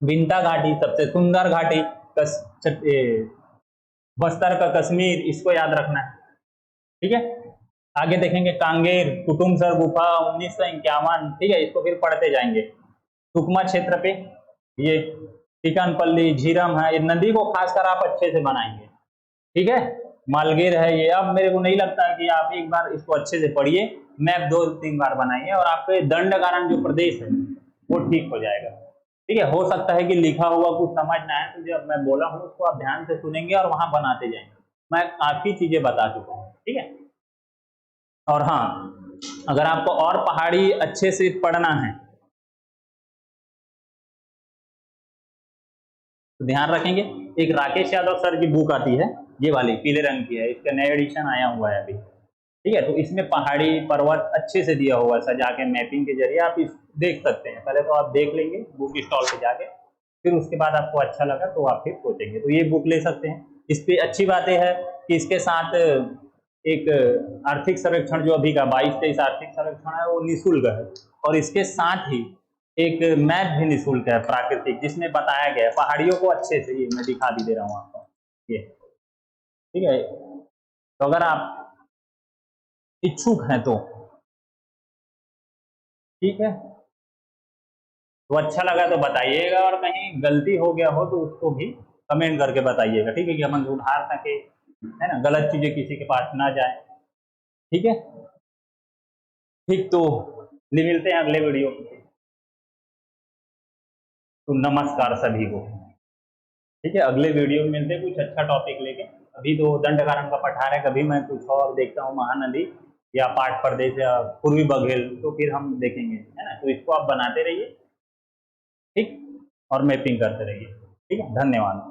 बिंता घाटी सबसे सुंदर घाटी, बस्तर का कश्मीर, इसको याद रखना है। ठीक है, आगे देखेंगे कांगेर, कुटुमसर गुफा 1951। ठीक है, इसको फिर पढ़ते जाएंगे। सुकमा क्षेत्र पे ये टिकनपल्ली, झीरम है, ये नदी को खासकर आप अच्छे से बनाएंगे। ठीक है, मालगेर है ये। अब मेरे को नहीं लगता है कि आप एक बार इसको अच्छे से पढ़िए, मैप 2-3 बार बनाइए, और आपके दंडकारण्य जो प्रदेश है वो ठीक हो जाएगा। ठीक है, हो सकता है कि लिखा हुआ कुछ समझ ना आए, तो जब मैं बोला हूँ उसको आप ध्यान से सुनेंगे और वहां बनाते जाएंगे। मैं काफी चीजें बता चुका हूँ। ठीक है, और हाँ, अगर आपको और पहाड़ी अच्छे से पढ़ना है तो ध्यान रखेंगे, एक राकेश यादव सर की बुक आती है, ये वाली पीले रंग की है, इसका नया एडिशन आया हुआ है अभी, ठीक है। तो इसमें पहाड़ी पर्वत अच्छे से दिया हुआ है, सजा के मैपिंग के जरिए आप इस देख सकते हैं। पहले तो आप देख लेंगे बुक स्टॉल पे जाके, फिर उसके बाद आपको अच्छा लगा तो आप फिर सोचेंगे, तो ये बुक ले सकते हैं। इस पे अच्छी बात यह है कि इसके साथ एक आर्थिक सर्वेक्षण जो अभी का 22-23 आर्थिक सर्वेक्षण है वो निःशुल्क है, और इसके साथ ही एक मैप भी निःशुल्क है प्राकृतिक, जिसमें बताया गया है पहाड़ियों को अच्छे से, ये मैं दिखा भी दे रहा हूँ आपको, ये ठीक है। तो अगर आप इच्छुक हैं तो ठीक है, तो अच्छा लगा तो बताइएगा, और कहीं गलती हो गया हो तो उसको भी कमेंट करके बताइएगा, ठीक है, कि हम सुधार सके, है ना, गलत चीजें किसी के पास ना जाए, ठीक है। ठीक, तो मिलते हैं अगले वीडियो में। तो नमस्कार सभी को, ठीक है, अगले वीडियो में मिलते हैं कुछ अच्छा टॉपिक लेके। अभी तो दंडकारण्य का पठार है, कभी मैं कुछ और देखता हूँ, महानदी या पाठ प्रदेश या पूर्वी बघेल, तो फिर हम देखेंगे, है ना। तो इसको आप बनाते रहिए, ठीक, और मैपिंग करते रहिए, ठीक है। धन्यवाद।